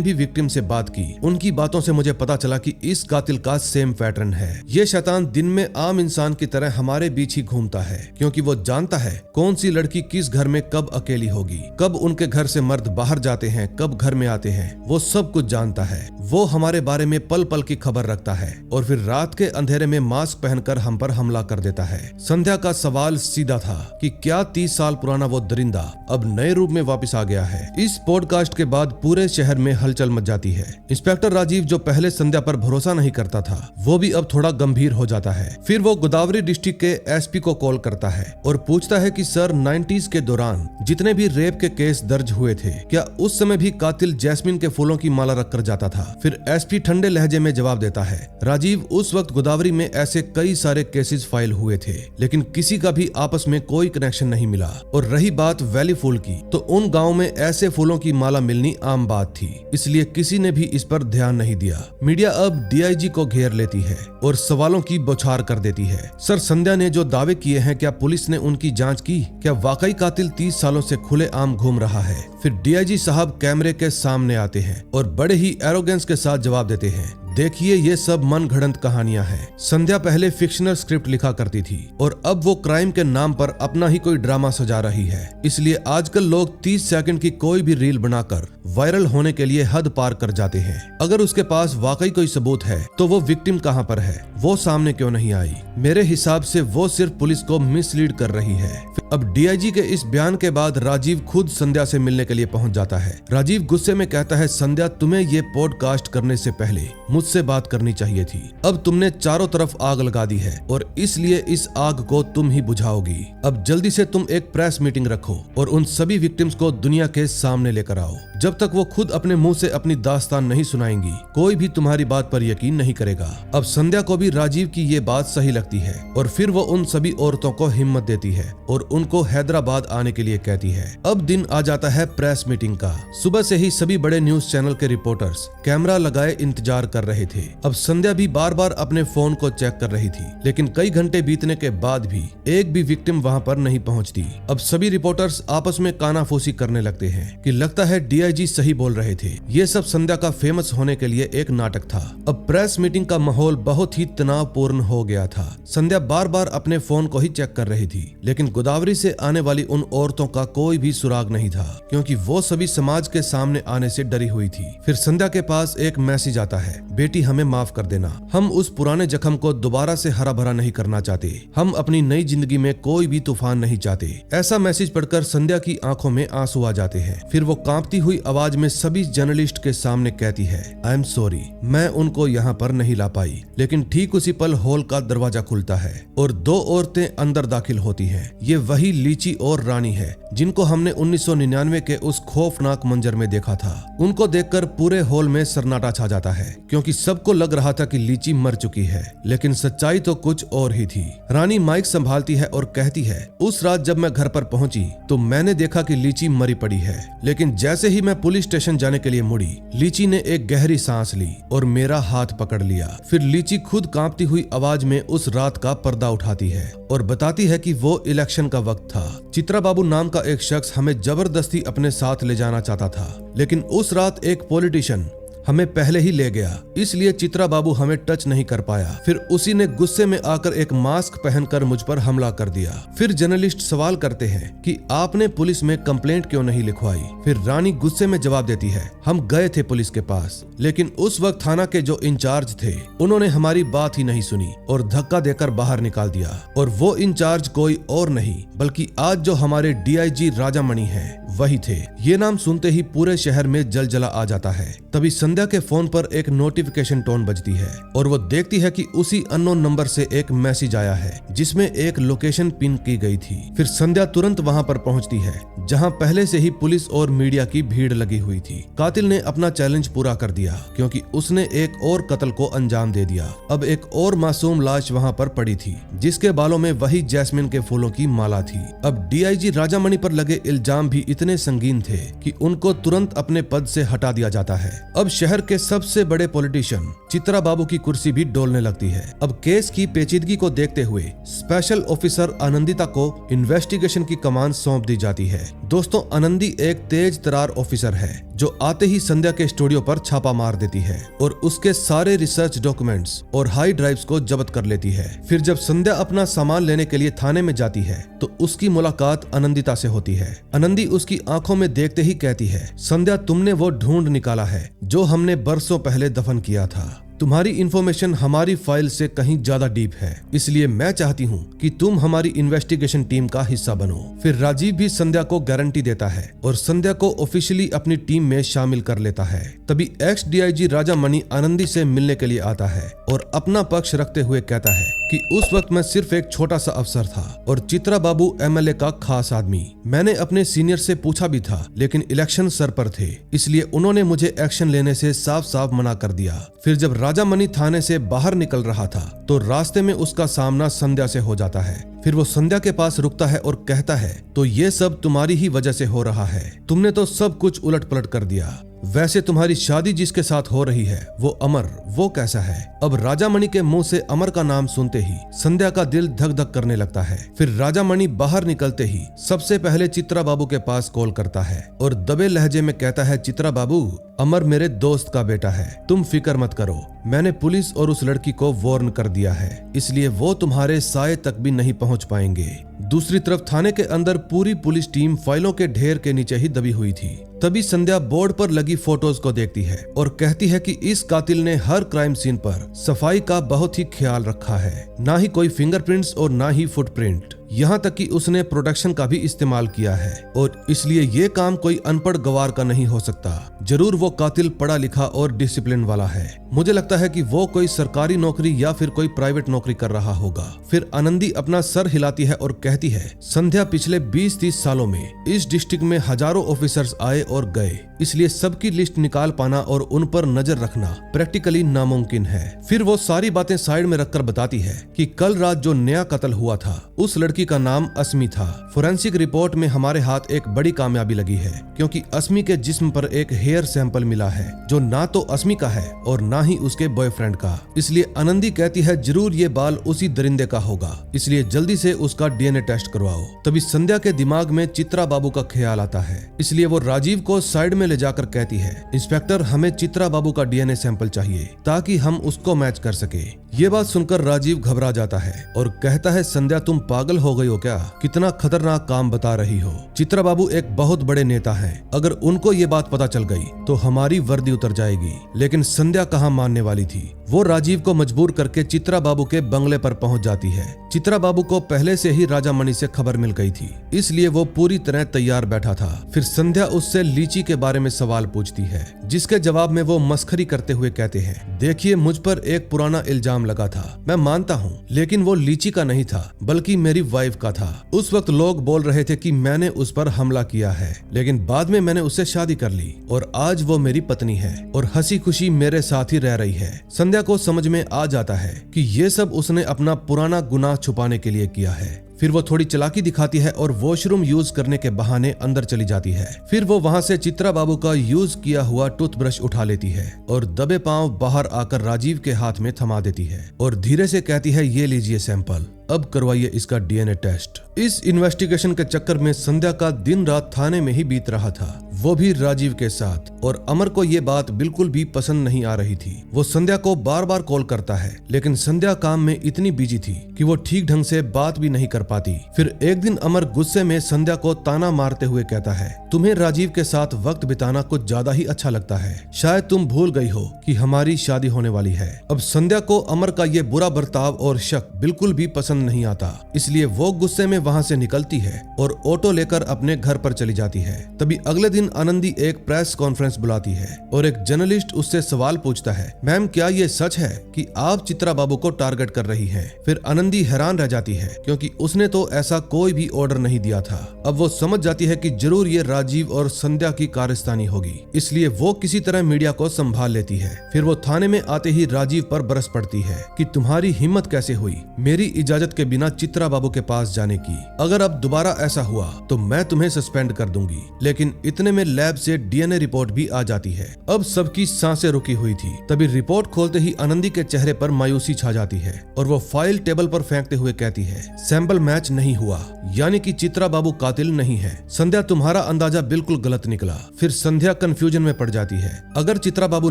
भी विक्टिम से बात की, उनकी बातों से मुझे पता चला कि इस कातिल का सेम पैटर्न है। ये शैतान दिन में आम इंसान की तरह हमारे बीच ही घूमता है, क्योंकि वो जानता है कौन सी लड़की किस घर में कब अकेली होगी, कब उनके घर से मर्द बाहर जाते हैं, कब घर में आते हैं। वो सब कुछ जानता है। वो हमारे बारे में पल पल की खबर रखता है और फिर रात के अंधेरे में मास्क पहनकर हम पर हमला कर देता है। संध्या का सवाल सीधा था कि क्या 30 साल पुराना वो दरिंदा अब नए रूप में वापस आ गया है। इस पॉडकास्ट के बाद पूरे शहर में हलचल मच जाती है। इंस्पेक्टर राजीव, जो पहले संध्या पर भरोसा नहीं करता था, वो भी अब थोड़ा गंभीर हो जाता है। फिर वो गोदावरी डिस्ट्रिक्ट के एसपी को कॉल करता है और पूछता है कि सर, 90s के दौरान जितने भी रेप के केस दर्ज हुए थे, क्या उस समय भी कातिल जैस्मिन के फूलों की माला रखकर जाता था? फिर एसपी ठंडे लहजे में जवाब देता है, राजीव, उस वक्त गोदावरी में ऐसे कई सारे केसेस फाइल हुए थे, लेकिन किसी का भी आपस में कोई कनेक्शन नहीं मिला। और रही बात वैली फूल की, तो उन गाँव में ऐसे फूलों की माला मिलनी आम बात थी, इसलिए किसी ने भी इस पर ध्यान नहीं दिया। मीडिया अब डीआईजी को घेर लेती है और सवालों की बौछार कर देती है। सर, संध्या ने जो दावे किए हैं, क्या पुलिस ने उनकी जांच की? क्या वाकई कातिल 30 सालों से खुलेआम घूम रहा है? फिर डीआईजी साहब कैमरे के सामने आते हैं और बड़े ही एरोगेंस के साथ जवाब देते हैं, देखिए ये सब मनगढ़ंत कहानियां हैं। संध्या पहले फिक्शनल स्क्रिप्ट लिखा करती थी और अब वो क्राइम के नाम पर अपना ही कोई ड्रामा सजा रही है। इसलिए आजकल लोग 30 सेकंड की कोई भी रील बनाकर वायरल होने के लिए हद पार कर जाते हैं। अगर उसके पास वाकई कोई सबूत है तो वो विक्टिम कहां पर है? वो सामने क्यों नहीं आई? मेरे हिसाब से वो सिर्फ पुलिस को मिसलीड कर रही है। अब डीआईजी के इस बयान के बाद राजीव खुद संध्या से मिलने के लिए पहुंच जाता है। राजीव गुस्से में कहता है, संध्या, तुम्हें ये पॉडकास्ट करने से पहले मुझसे बात करनी चाहिए थी। अब तुमने चारों तरफ आग लगा दी है और इसलिए इस आग को तुम ही बुझाओगी। अब जल्दी से तुम एक प्रेस मीटिंग रखो और उन सभी विक्टिम्स को दुनिया के सामने लेकर आओ। जब तक वो खुद अपने मुंह से अपनी दास्तान नहीं सुनाएंगी, कोई भी तुम्हारी बात पर यकीन नहीं करेगा। अब संध्या को भी राजीव की ये बात सही लगती है और फिर वो उन सभी औरतों को हिम्मत देती है और उनको हैदराबाद आने के लिए कहती है। अब दिन आ जाता है प्रेस मीटिंग का। सुबह से ही सभी बड़े न्यूज चैनल के रिपोर्टर्स कैमरा लगाए इंतजार कर रहे थे। अब संध्या भी बार बार अपने फोन को चेक कर रही थी, लेकिन कई घंटे बीतने के बाद भी एक भी विक्टिम वहां पर नहीं पहुंचती। अब सभी रिपोर्टर्स आपस में कानाफूसी करने लगते हैं कि लगता है डीआईजी सही बोल रहे थे, ये सब संध्या का फेमस होने के लिए एक नाटक था। अब प्रेस मीटिंग का माहौल बहुत ही तनावपूर्ण हो गया था। संध्या बार बार अपने फोन को ही चेक कर रही थी, लेकिन गोदावरी से आने वाली उन औरतों का कोई भी सुराग नहीं था, क्योंकि वो सभी समाज के सामने आने से डरी हुई थी। फिर संध्या के पास एक मैसेज आता है, बेटी हमें माफ कर देना, हम उस पुराने जख्म को दोबारा से हरा भरा नहीं करना चाहते, हम अपनी नई जिंदगी में कोई भी तूफान नहीं चाहते। ऐसा मैसेज पढ़कर संध्या की आंखों में आंसू आ जाते हैं। फिर वो कांपती हुई आवाज में सभी जर्नलिस्ट के सामने कहती है, आई एम सॉरी, मैं उनको यहाँ पर नहीं ला पाई। लेकिन ठीक उसी पल हॉल का दरवाजा खुलता है और दो औरतें अंदर दाखिल होती हैं। ये वही लीची और रानी है जिनको हमने 1999 के उस खौफनाक मंजर में देखा था। उनको देखकर पूरे हॉल में सन्नाटा छा जाता है, क्योंकि सबको लग रहा था कि लीची मर चुकी है, लेकिन सच्चाई तो कुछ और ही थी। रानी माइक संभालती है और कहती है, उस रात जब मैं घर पर पहुंची तो मैंने देखा कि लीची मरी पड़ी है, लेकिन जैसे ही मैं पुलिस स्टेशन जाने के लिए मुड़ी, लीची ने एक गहरी सांस ली और मेरा हाथ पकड़ लिया। फिर लीची खुद कांपती हुई आवाज में उस रात का पर्दा उठाती है और बताती है कि वो इलेक्शन का वक्त था। चित्रा बाबू नाम का एक शख्स हमें जबरदस्ती अपने साथ ले जाना चाहता था, लेकिन उस रात एक पॉलिटिशियन हमें पहले ही ले गया, इसलिए चित्रा बाबू हमें टच नहीं कर पाया। फिर उसी ने गुस्से में आकर एक मास्क पहनकर मुझ पर हमला कर दिया। फिर जर्नलिस्ट सवाल करते हैं कि आपने पुलिस में कंप्लेंट क्यों नहीं लिखवाई। फिर रानी गुस्से में जवाब देती है, हम गए थे पुलिस के पास, लेकिन उस वक्त थाना के जो इंचार्ज थे उन्होंने हमारी बात ही नहीं सुनी और धक्का देकर बाहर निकाल दिया। और वो इंचार्ज कोई और नहीं बल्कि आज जो हमारे डीआईजी राजामणि हैं वही थे। ये नाम सुनते ही पूरे शहर में जलजला आ जाता है। तभी संध्या के फोन पर एक नोटिफिकेशन टोन बजती है और वो देखती है कि उसी अननोन नंबर से एक मैसेज आया है जिसमें एक लोकेशन पिन की गई थी। फिर संध्या तुरंत वहां पर पहुंचती है जहां पहले से ही पुलिस और मीडिया की भीड़ लगी हुई थी। कातिल ने अपना चैलेंज पूरा कर दिया क्योंकि उसने एक और कत्ल को अंजाम दे दिया। अब एक और मासूम लाश वहां पर पड़ी थी जिसके बालों में वही जैस्मिन के फूलों की माला थी। अब डीआईजी राजामणि पर लगे इल्जाम भी इतने संगीन थे कि उनको तुरंत अपने पद से हटा दिया जाता है। अब शहर के सबसे बड़े पॉलिटिशियन चित्रा बाबू की कुर्सी भी डोलने लगती है। अब केस की पेचीदगी को देखते हुए स्पेशल ऑफिसर आनंदिता को इन्वेस्टिगेशन की कमान सौंप दी जाती है। दोस्तों, आनंदी एक तेज तरार ऑफिसर है जो आते ही संध्या के स्टूडियो पर छापा मार देती है और उसके सारे रिसर्च डॉक्यूमेंट्स और हाई ड्राइव्स को जब्त कर लेती है। फिर जब संध्या अपना सामान लेने के लिए थाने में जाती है तो उसकी मुलाकात आनंदिता से होती है। आनंदी उसकी आंखों में देखते ही कहती है, संध्या, तुमने वो ढूंढ निकाला है जो हमने बरसों पहले दफन किया था। तुम्हारी इन्फॉर्मेशन हमारी फाइल से कहीं ज्यादा डीप है, इसलिए मैं चाहती हूँ कि तुम हमारी इन्वेस्टिगेशन टीम का हिस्सा बनो। फिर राजीव भी संध्या को गारंटी देता है और संध्या को ऑफिशियली अपनी टीम में शामिल कर लेता है। तभी एक्स डीआईजी राजामणि आनंदी से मिलने के लिए आता है और अपना पक्ष रखते हुए कहता है कि उस वक्त मैं सिर्फ एक छोटा सा अफसर था और चित्रा बाबू एमएलए का खास आदमी। मैंने अपने सीनियर से पूछा भी था लेकिन इलेक्शन सर पर थे, इसलिए उन्होंने मुझे एक्शन लेने से साफ साफ मना कर दिया। फिर जब राजामणि थाने से बाहर निकल रहा था तो रास्ते में उसका सामना संध्या से हो जाता है। फिर वो संध्या के पास रुकता है और कहता है, तो ये सब तुम्हारी ही वजह से हो रहा है, तुमने तो सब कुछ उलट पलट कर दिया। वैसे तुम्हारी शादी जिसके साथ हो रही है वो अमर, वो कैसा है? अब राजामणि के मुंह से अमर का नाम सुनते ही संध्या का दिल धक धक करने लगता है। फिर राजामणि बाहर निकलते ही सबसे पहले चित्रा बाबू के पास कॉल करता है और दबे लहजे में कहता है, चित्रा बाबू, अमर मेरे दोस्त का बेटा है, तुम फिक्र मत करो। मैंने पुलिस और उस लड़की को वार्न कर दिया है, इसलिए वो तुम्हारे साये तक भी नहीं पहुंच पाएंगे। दूसरी तरफ थाने के अंदर पूरी पुलिस टीम फाइलों के ढेर के नीचे ही दबी हुई थी। तभी संध्या बोर्ड पर लगी फोटोज को देखती है और कहती है कि इस कातिल ने हर क्राइम सीन पर सफाई का बहुत ही ख्याल रखा है, ना ही कोई फिंगरप्रिंट्स और ना ही फुटप्रिंट, यहाँ तक कि उसने प्रोडक्शन का भी इस्तेमाल किया है और इसलिए ये काम कोई अनपढ़ गवार का नहीं हो सकता। जरूर वो कातिल पढ़ा लिखा और डिसिप्लिन वाला है। मुझे लगता है कि वो कोई सरकारी नौकरी या फिर कोई प्राइवेट नौकरी कर रहा होगा। फिर आनंदी अपना सर हिलाती है और कहती है, संध्या, पिछले 20-30 सालों में इस डिस्ट्रिक्ट में हजारों ऑफिसर्स आए और गए, इसलिए सबकी लिस्ट निकाल पाना और उन पर नजर रखना प्रैक्टिकली नामुमकिन है। फिर वो सारी बातें साइड में रखकर बताती है कि कल रात जो नया कत्ल हुआ था उस लड़की का नाम अस्मी था। फोरेंसिक रिपोर्ट में हमारे हाथ एक बड़ी कामयाबी लगी है क्योंकि अस्मी के जिस्म पर एक हेयर सैंपल मिला है जो ना तो अस्मी का है और ना ही उसके बॉयफ्रेंड का। इसलिए आनंदी कहती है, जरूर ये बाल उसी दरिंदे का होगा, इसलिए जल्दी से उसका डीएनए टेस्ट करवाओ। तभी संध्या के दिमाग में चित्रा बाबू का ख्याल आता है, इसलिए वो राजीव को साइड में ले जाकर कहती है, इंस्पेक्टर, हमें चित्रा बाबू का डीएनए सैंपल चाहिए ताकि हम उसको मैच कर सके। ये बात सुनकर राजीव घबरा जाता है और कहता है, संध्या, तुम पागल हो गई हो क्या? कितना खतरनाक काम बता रही हो। चित्रा बाबू एक बहुत बड़े नेता हैं, अगर उनको ये बात पता चल गई तो हमारी वर्दी उतर जाएगी। लेकिन संध्या कहाँ मानने वाली थी। वो राजीव को मजबूर करके चित्रा बाबू के बंगले पर पहुंच जाती है। चित्रा बाबू को पहले से ही राजामणि से खबर मिल गई थी, इसलिए वो पूरी तरह तैयार बैठा था। फिर संध्या उससे लीची के बारे में सवाल पूछती है, जिसके जवाब में वो मस्खरी करते हुए कहते हैं, देखिए, मुझ पर एक पुराना इल्जाम लगा था, मैं मानता हूँ, लेकिन वो लीची का नहीं था बल्कि मेरी वाइफ का था। उस वक्त लोग बोल रहे थे कि मैंने उस पर हमला किया है, लेकिन बाद में मैंने उससे शादी कर ली और आज वो मेरी पत्नी है और हंसी खुशी मेरे साथ ही रह रही है। संध्या को समझ में आ जाता है कि ये सब उसने अपना पुराना गुनाह छुपाने के लिए किया है। फिर वो थोड़ी चालाकी दिखाती है और वॉशरूम यूज करने के बहाने अंदर चली जाती है। फिर वो वहां से चित्रा बाबू का यूज किया हुआ टूथब्रश उठा लेती है और दबे पांव बाहर आकर राजीव के हाथ में थमा देती है और धीरे से कहती है, ये लीजिए सैंपल, अब करवाइए इसका डीएनए टेस्ट। इस इन्वेस्टिगेशन के चक्कर में संध्या का दिन रात थाने में ही बीत रहा था। वो भी राजीव के साथ। और अमर को ये बात बिल्कुल भी पसंद नहीं आ रही थी। वो संध्या को बार बार कॉल करता है, लेकिन संध्या काम में इतनी बिजी थी कि वो ठीक ढंग से बात भी नहीं कर पाती। फिर एक दिन अमर गुस्से में संध्या को ताना मारते हुए कहता है, तुम्हें राजीव के साथ वक्त बिताना कुछ ज्यादा ही अच्छा लगता है। शायद तुम भूल गई हो कि हमारी शादी होने वाली है। अब संध्या को अमर का ये बुरा बर्ताव और शक बिल्कुल भी पसंद नहीं आता, इसलिए वो गुस्से में वहाँ से निकलती है और ऑटो लेकर अपने घर पर चली जाती है। तभी अगले दिन आनंदी एक प्रेस कॉन्फ्रेंस बुलाती है और एक जर्नलिस्ट उससे सवाल पूछता है, मैम क्या ये सच है कि आप चित्रा बाबू को टारगेट कर रही हैं? फिर आनंदी हैरान रह जाती है क्योंकि उसने तो ऐसा कोई भी ऑर्डर नहीं दिया था। अब वो समझ जाती है कि जरूर ये राजीव और संध्या की कारस्तानी होगी, इसलिए वो किसी तरह मीडिया को संभाल लेती है। फिर वो थाने में आते ही राजीव पर बरस पड़ती है कि तुम्हारी हिम्मत कैसे हुई मेरी इजाजत के बिना चित्रा बाबू के पास जाने की? अगर अब दोबारा ऐसा हुआ तो मैं तुम्हें सस्पेंड कर दूंगी। लेकिन इतने में लैब से डीएनए रिपोर्ट भी आ जाती है। अब सबकी सांसें रुकी हुई थी। तभी रिपोर्ट खोलते ही आनंदी के चेहरे पर मायूसी छा जाती है और वो फाइल टेबल पर फेंकते हुए कहती है, सैंपल मैच नहीं हुआ, यानी कि चित्रा बाबू कातिल नहीं है। संध्या तुम्हारा अंदाजा बिल्कुल गलत निकला। फिर संध्या कंफ्यूजन में पड़ जाती है। अगर चित्रा बाबू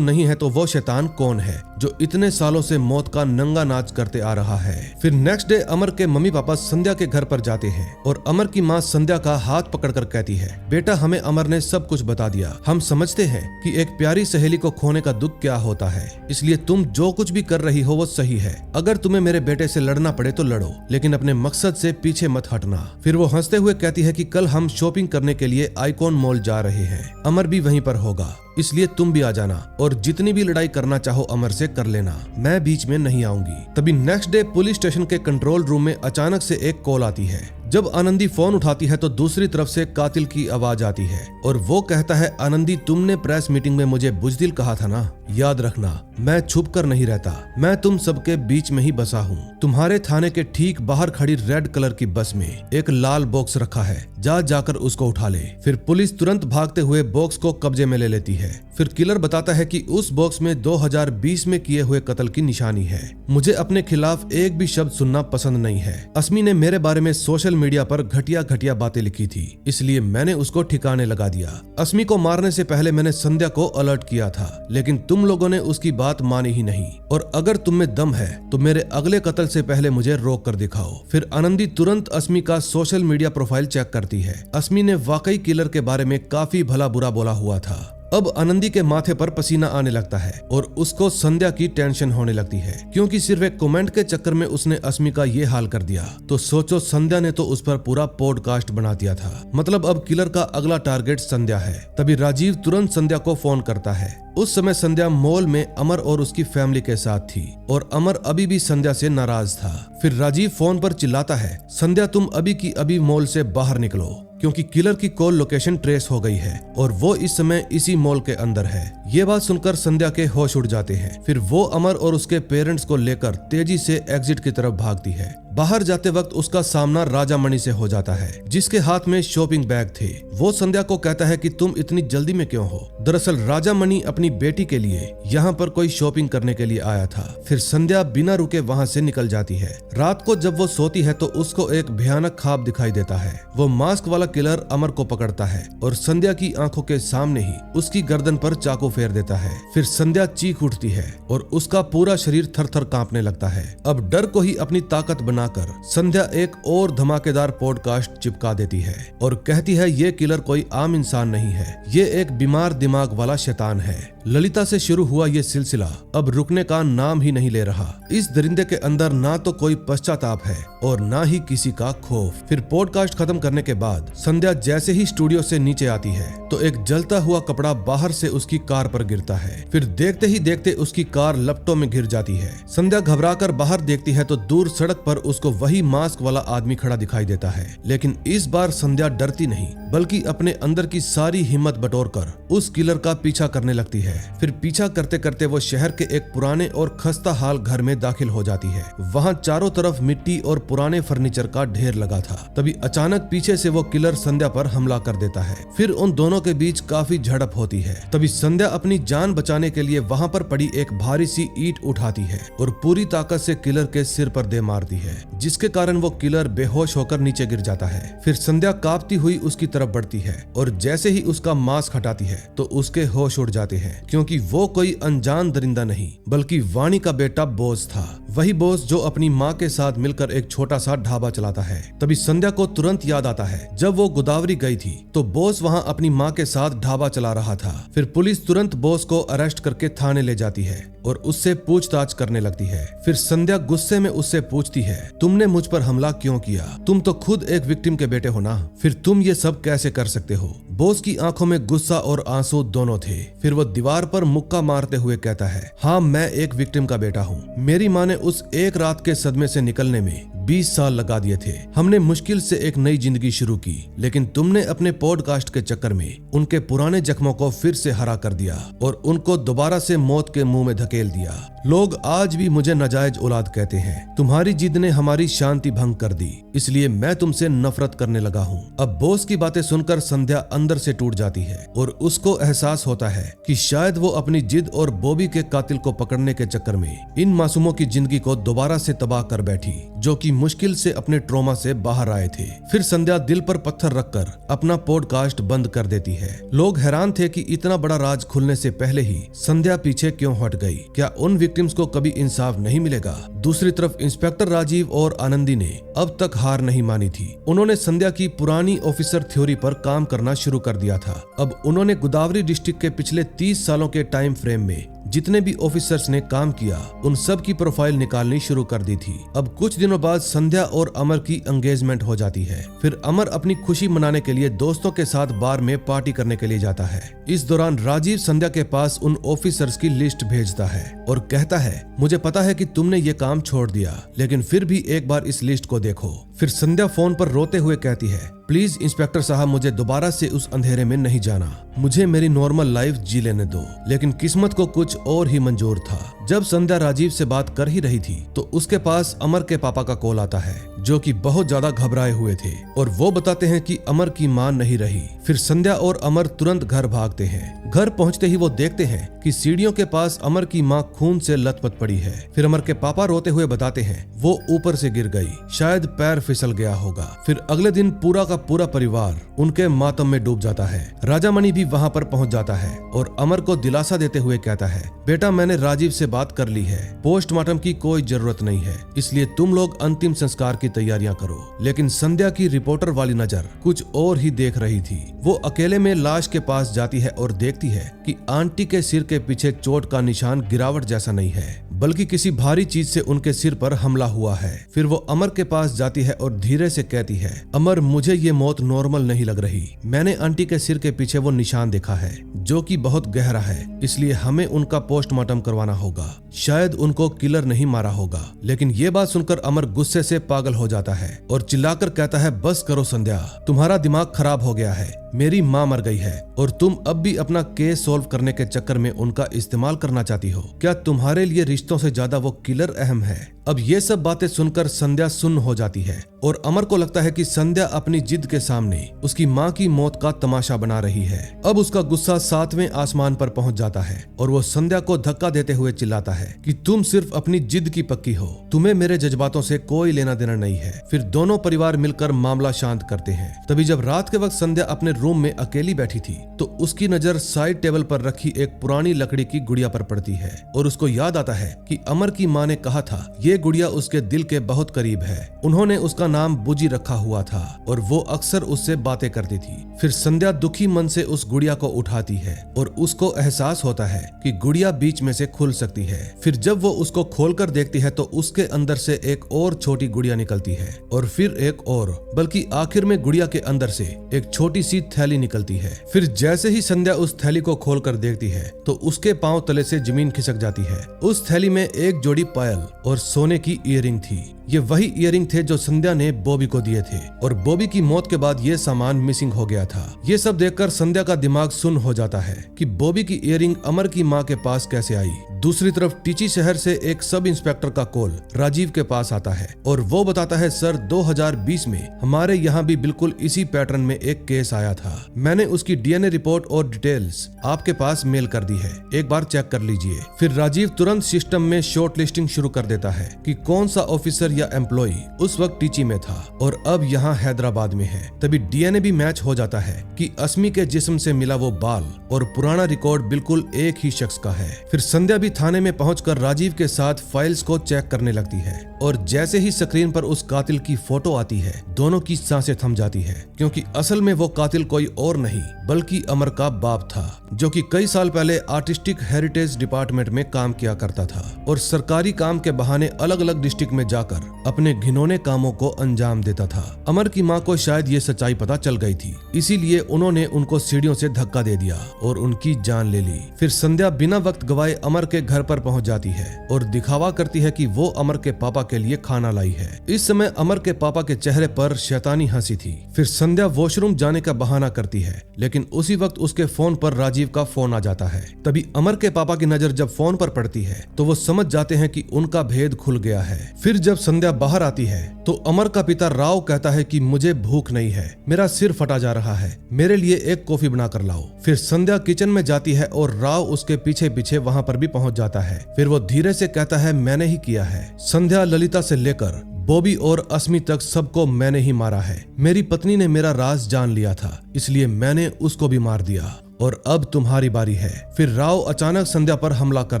नहीं है तो वो शैतान कौन है जो इतने सालों से मौत का नंगा नाच करते आ रहा है? फिर नेक्स्ट डे अमर के मम्मी पापा संध्या के घर पर जाते हैं और अमर की माँ संध्या का हाथ पकड़कर कहती है, बेटा हमें अमर ने सब कुछ बता दिया। हम समझते हैं कि एक प्यारी सहेली को खोने का दुख क्या होता है, इसलिए तुम जो कुछ भी कर रही हो वो सही है। अगर तुम्हें मेरे बेटे से लड़ना पड़े तो लड़ो, लेकिन अपने मकसद से पीछे मत हटना। फिर वो हंसते हुए कहती है कि कल हम शॉपिंग करने के लिए आइकॉन मॉल जा रहे हैं, अमर भी वहीं पर होगा, इसलिए तुम भी आ जाना और जितनी भी लड़ाई करना चाहो अमर से कर लेना, मैं बीच में नहीं आऊंगी। तभी नेक्स्ट डे पुलिस स्टेशन के कंट्रोल रूम में अचानक से एक कॉल आती है। जब आनंदी फोन उठाती है तो दूसरी तरफ से कातिल की आवाज आती है और वो कहता है, आनंदी तुमने प्रेस मीटिंग में मुझे बुज़दिल कहा था ना, याद रखना मैं छुप कर नहीं रहता, मैं तुम सबके बीच में ही बसा हूँ। तुम्हारे थाने के ठीक बाहर खड़ी रेड कलर की बस में एक लाल बॉक्स रखा है, जाकर उसको उठा ले। फिर पुलिस तुरंत भागते हुए बॉक्स को कब्जे में ले लेती है। फिर किलर बताता है कि उस बॉक्स में 2020 में किए हुए कत्ल की निशानी है। मुझे अपने खिलाफ एक भी शब्द सुनना पसंद नहीं है। अस्मी ने मेरे बारे में सोशल मीडिया पर घटिया बातें लिखी थी, इसलिए मैंने उसको ठिकाने लगा दिया। अस्मी को मारने से पहले मैंने संध्या को अलर्ट किया था, लेकिन तुम लोगों ने उसकी बात मानी ही नहीं। और अगर तुम में दम है तो मेरे अगले कत्ल से पहले मुझे रोक कर दिखाओ। फिर आनंदी तुरंत अस्मी का सोशल मीडिया प्रोफाइल चेक करती है। अस्मी ने वाकई किलर के बारे में काफी भला बुरा बोला हुआ था। अब आनंदी के माथे पर पसीना आने लगता है और उसको संध्या की टेंशन होने लगती है, क्योंकि सिर्फ एक कमेंट के चक्कर में उसने अस्मी का ये हाल कर दिया। तो सोचो, संध्या ने तो उस पर पूरा पॉडकास्ट बना दिया था। मतलब अब किलर का अगला टारगेट संध्या है। तभी राजीव तुरंत संध्या को फोन करता है। उस समय संध्या मॉल में अमर और उसकी फैमिली के साथ थी और अमर अभी भी संध्या से नाराज था। फिर राजीव फोन पर चिल्लाता है, संध्या तुम अभी की अभी मॉल से बाहर निकलो, क्योंकि किलर की कॉल लोकेशन ट्रेस हो गई है और वो इस समय इसी मॉल के अंदर है। ये बात सुनकर संध्या के होश उड़ जाते हैं। फिर वो अमर और उसके पेरेंट्स को लेकर तेजी से एग्जिट की तरफ भागती है। बाहर जाते वक्त उसका सामना राजामणि से हो जाता है, जिसके हाथ में शॉपिंग बैग थे। वो संध्या को कहता है कि तुम इतनी जल्दी में क्यों हो? दरअसल राजामणि अपनी बेटी के लिए यहाँ पर कोई शॉपिंग करने के लिए आया था। फिर संध्या बिना रुके वहाँ से निकल जाती है। रात को जब वो सोती है तो उसको एक भयानक ख्वाब दिखाई देता है। वो मास्क वाला किलर अमर को पकड़ता है और संध्या की आंखों के सामने ही उसकी गर्दन पर चाकू फेर देता है। फिर संध्या चीख उठती है और उसका पूरा शरीर थर-थर कांपने लगता है। अब डर को ही अपनी ताकत बनाकर संध्या एक और धमाकेदार पॉडकास्ट चिपका देती है और कहती है, ये किलर कोई आम इंसान नहीं है, ये एक बीमार दिमाग वाला शैतान है। ललिता से शुरू हुआ ये सिलसिला अब रुकने का नाम ही नहीं ले रहा। इस दरिंदे के अंदर ना तो कोई पश्चाताप है और ना ही किसी का खौफ। फिर पॉडकास्ट खत्म करने के बाद संध्या जैसे ही स्टूडियो से नीचे आती है तो एक जलता हुआ कपड़ा बाहर से उसकी कार पर गिरता है। फिर देखते ही देखते उसकी कार लपटों में गिर जाती है। संध्या घबराकर बाहर देखती है तो दूर सड़क पर उसको वही मास्क वाला आदमी खड़ा दिखाई देता है। लेकिन इस बार संध्या डरती नहीं, बल्कि अपने अंदर की सारी हिम्मत बटोरकर उस किलर का पीछा करने लगती है। फिर पीछा करते करते वो शहर के एक पुराने और खस्ता हाल घर में दाखिल हो जाती है। वहाँ चारों तरफ मिट्टी और पुराने फर्नीचर का ढेर लगा था। तभी अचानक पीछे से वो किलर संध्या पर हमला कर देता है। फिर उन दोनों के बीच काफी झड़प होती है। तभी संध्या अपनी जान बचाने के लिए वहाँ पर पड़ी एक भारी सी ईंट उठाती है और पूरी ताकत से किलर के सिर पर दे मारती है। जिसके कारण वो किलर बेहोश होकर नीचे गिर जाता है। फिर संध्या कांपती हुई उसकी तरफ बढ़ती है और जैसे ही उसका मास्क हटाती है तो उसके होश उड़ जाते हैं, क्योंकि वो कोई अनजान दरिंदा नहीं बल्कि वाणी का बेटा बोस था। वही बोस जो अपनी माँ के साथ मिलकर एक छोटा सा ढाबा चलाता है। तभी संध्या को तुरंत याद आता है जब वो गोदावरी गई थी तो बोस वहाँ अपनी माँ के साथ ढाबा चला रहा था। फिर पुलिस तुरंत बोस को अरेस्ट करके थाने ले जाती है और उससे पूछताछ करने लगती है। फिर संध्या गुस्से में उससे पूछती है, तुमने मुझ पर हमला क्यों किया? तुम तो खुद एक विक्टिम के बेटे हो ना, फिर तुम ये सब कैसे कर सकते हो? बोस की आंखों में गुस्सा और आंसू दोनों थे। फिर वो दीवार पर मुक्का मारते हुए कहता है, हाँ मैं एक विक्टिम का बेटा हूँ। मेरी माँ ने उस एक रात के सदमे से निकलने में 20 साल लगा दिए थे। हमने मुश्किल से एक नई जिंदगी शुरू की, लेकिन तुमने अपने पॉडकास्ट के चक्कर में उनके पुराने जख्मों को फिर से हरा कर दिया और उनको दोबारा से मौत के मुंह में धकेल दिया। लोग आज भी मुझे नाजायज औलाद कहते हैं। तुम्हारी जिद ने हमारी शांति भंग कर दी, इसलिए मैं तुमसे नफरत करने लगा हूँ। अब बोस की बातें सुनकर संध्या अंदर से टूट जाती है और उसको एहसास होता है कि शायद वो अपनी जिद और बॉबी के कातिल को पकड़ने के चक्कर में इन मासूमों की जिंदगी को दोबारा से तबाह कर बैठी, जो कि मुश्किल से अपने ट्रॉमा से बाहर आए थे। फिर संध्या दिल पर पत्थर रखकर अपना पॉडकास्ट बंद कर देती है। लोग हैरान थे कि इतना बड़ा राज खुलने से पहले ही संध्या पीछे क्यों हट गई। क्या उन विक्टिम्स को कभी इंसाफ नहीं मिलेगा? दूसरी तरफ इंस्पेक्टर राजीव और आनंदी ने अब तक हार नहीं मानी थी। उन्होंने संध्या की पुरानी ऑफिसर थ्योरी पर काम करना शुरू कर दिया था। अब उन्होंने गोदावरी डिस्ट्रिक्ट के पिछले 30 सालों के टाइम फ्रेम में जितने भी ऑफिसर्स ने काम किया उन सब की प्रोफाइल निकालनी शुरू कर दी थी। अब कुछ दिनों बाद संध्या और अमर की एंगेजमेंट हो जाती है। फिर अमर अपनी खुशी मनाने के लिए दोस्तों के साथ बार में पार्टी करने के लिए जाता है। इस दौरान राजीव संध्या के पास उन ऑफिसर्स की लिस्ट भेजता है और कहता है, मुझे पता है कि तुमने ये काम छोड़ दिया, लेकिन फिर भी एक बार इस लिस्ट को देखो। फिर संध्या फोन पर रोते हुए कहती है, प्लीज इंस्पेक्टर साहब, मुझे दोबारा से उस अंधेरे में नहीं जाना। मुझे मेरी नॉर्मल लाइफ जी लेने दो। लेकिन किस्मत को कुछ और ही मंजूर था। जब संध्या राजीव से बात कर ही रही थी तो उसके पास अमर के पापा का कॉल आता है, जो कि बहुत ज्यादा घबराए हुए थे और वो बताते हैं कि अमर की मां नहीं रही। फिर संध्या और अमर तुरंत घर भागते हैं। घर पहुंचते ही वो देखते हैं कि सीढ़ियों के पास अमर की मां खून से लथपथ पड़ी है। फिर अमर के पापा रोते हुए बताते हैं वो ऊपर से गिर गई, शायद पैर फिसल गया होगा। फिर अगले दिन पूरा का पूरा परिवार उनके मातम में डूब जाता है। राजामणि भी वहां पर पहुंच जाता है और अमर को दिलासा देते हुए कहता है, बेटा मैंने राजीव से बात कर ली है, पोस्टमार्टम की कोई जरूरत नहीं है, इसलिए तुम लोग अंतिम संस्कार की तैयारियां करो। लेकिन संध्या की रिपोर्टर वाली नजर कुछ और ही देख रही थी। वो अकेले में लाश के पास जाती है और देखती है कि आंटी के सिर के पीछे चोट का निशान गिरावट जैसा नहीं है, बल्कि किसी भारी चीज से उनके सिर पर हमला हुआ है। फिर वो अमर के पास जाती है और धीरे से कहती है, अमर मुझे ये मौत नॉर्मल नहीं लग रही। मैंने आंटी के सिर के पीछे वो निशान देखा है जो कि बहुत गहरा है, इसलिए हमें उनका पोस्टमार्टम करवाना होगा। शायद उनको किलर नहीं मारा होगा। लेकिन ये बात सुनकर अमर गुस्से से पागल हो जाता है और चिल्लाकर कहता है, बस करो संध्या, तुम्हारा दिमाग खराब हो गया है। मेरी माँ मर गई है और तुम अब भी अपना केस सॉल्व करने के चक्कर में उनका इस्तेमाल करना चाहती हो। क्या तुम्हारे लिए रिश्तों से ज्यादा वो किलर अहम है? अब ये सब बातें सुनकर संध्या सुन्न हो जाती है और अमर को लगता है कि संध्या अपनी जिद के सामने उसकी माँ की मौत का तमाशा बना रही है। अब उसका गुस्सा 7वें आसमान पर पहुंच जाता है और वो संध्या को धक्का देते हुए चिल्लाता है कि तुम सिर्फ अपनी जिद की पक्की हो, तुम्हें मेरे जज्बातों से कोई लेना देना नहीं है। फिर दोनों परिवार मिलकर मामला शांत करते हैं। तभी जब रात के वक्त संध्या अपने रूम में अकेली बैठी थी तो उसकी नजर साइड टेबल पर रखी एक पुरानी लकड़ी की गुड़िया पर पड़ती है और उसको याद आता है कि अमर की माँ ने कहा था ये गुड़िया उसके दिल के बहुत करीब है। उन्होंने उसका नाम बुजी रखा हुआ था और वो अक्सर उससे बातें करती थी। फिर संध्या दुखी मन से उस गुड़िया को उठाती है और उसको एहसास होता है कि गुड़िया बीच में से खुल सकती है। फिर जब वो उसको खोलकर देखती है तो उसके अंदर से एक और छोटी गुड़िया निकलती है और फिर एक और, बल्कि आखिर में गुड़िया के अंदर से एक छोटी सी थैली निकलती है। फिर जैसे ही संध्या उस थैली को खोलकर देखती है तो उसके पांव तले से जमीन खिसक जाती है। उस थैली में एक जोड़ी पायल और सोने की ईयरिंग थी। ये वही ईयरिंग थे जो संध्या ने बॉबी को दिए थे और बॉबी की मौत के बाद ये सामान मिसिंग हो गया था। ये सब देखकर संध्या का दिमाग सुन्न हो जाता है कि बॉबी की ईयरिंग अमर की माँ के पास कैसे आई। दूसरी तरफ टीची शहर से एक सब इंस्पेक्टर का कॉल राजीव के पास आता है और वो बताता है, सर 2020 में हमारे यहाँ भी बिल्कुल इसी पैटर्न में एक केस आया था। मैंने उसकी डीएनए रिपोर्ट और डिटेल्स आपके पास मेल कर दी है, एक बार चेक कर लीजिए। फिर राजीव तुरंत सिस्टम में शॉर्ट लिस्टिंग शुरू कर देता है कि कौन सा ऑफिसर संध्या एम्प्लॉय उस वक्त टीची में था और अब यहाँ हैदराबाद में है। तभी डीएनए भी मैच हो जाता है कि अस्मी के जिस्म से मिला वो बाल और पुराना रिकॉर्ड बिल्कुल एक ही शख्स का है। फिर संध्या भी थाने में पहुंचकर राजीव के साथ फाइल्स को चेक करने लगती है और जैसे ही स्क्रीन पर उस कातिल की फोटो आती है दोनों की सांसें थम जाती है, क्योंकि असल में वो कातिल कोई और नहीं बल्कि अमर का बाप था, जो कि कई साल पहले आर्टिस्टिक हेरिटेज डिपार्टमेंट में काम किया करता था और सरकारी काम के बहाने अलग अलग डिस्ट्रिक्ट में जाकर अपने घिनौने कामों को अंजाम देता था। अमर की माँ को शायद ये सच्चाई पता चल गई थी, इसीलिए उन्होंने उनको सीढ़ियों से धक्का दे दिया और उनकी जान ले ली। फिर संध्या बिना वक्त गवाए अमर के घर पर पहुंच जाती है और दिखावा करती है कि वो अमर के पापा के लिए खाना लाई है। इस समय अमर के पापा के चेहरे पर शैतानी हंसी थी। फिर संध्या वॉशरूम जाने का बहाना करती है, लेकिन उसी वक्त उसके फोन पर राजीव का फोन आ जाता है। तभी अमर के पापा की नजर जब फोन पर पड़ती है तो वो समझ जाते हैं कि उनका भेद खुल गया है। फिर जब संध्या बाहर आती है तो अमर का पिता राव कहता है कि मुझे भूख नहीं है, मेरा सिर फटा जा रहा है, मेरे लिए एक कॉफी बना कर लाओ। फिर संध्या किचन में जाती है और राव उसके पीछे पीछे वहां पर भी पहुंच जाता है। फिर वो धीरे से कहता है मैंने ही किया है। संध्या ललिता से लेकर बॉबी और अस्मी तक सबको मैंने ही मारा है। मेरी पत्नी ने मेरा राज जान लिया था, इसलिए मैंने उसको भी मार दिया और अब तुम्हारी बारी है। फिर राव अचानक संध्या पर हमला कर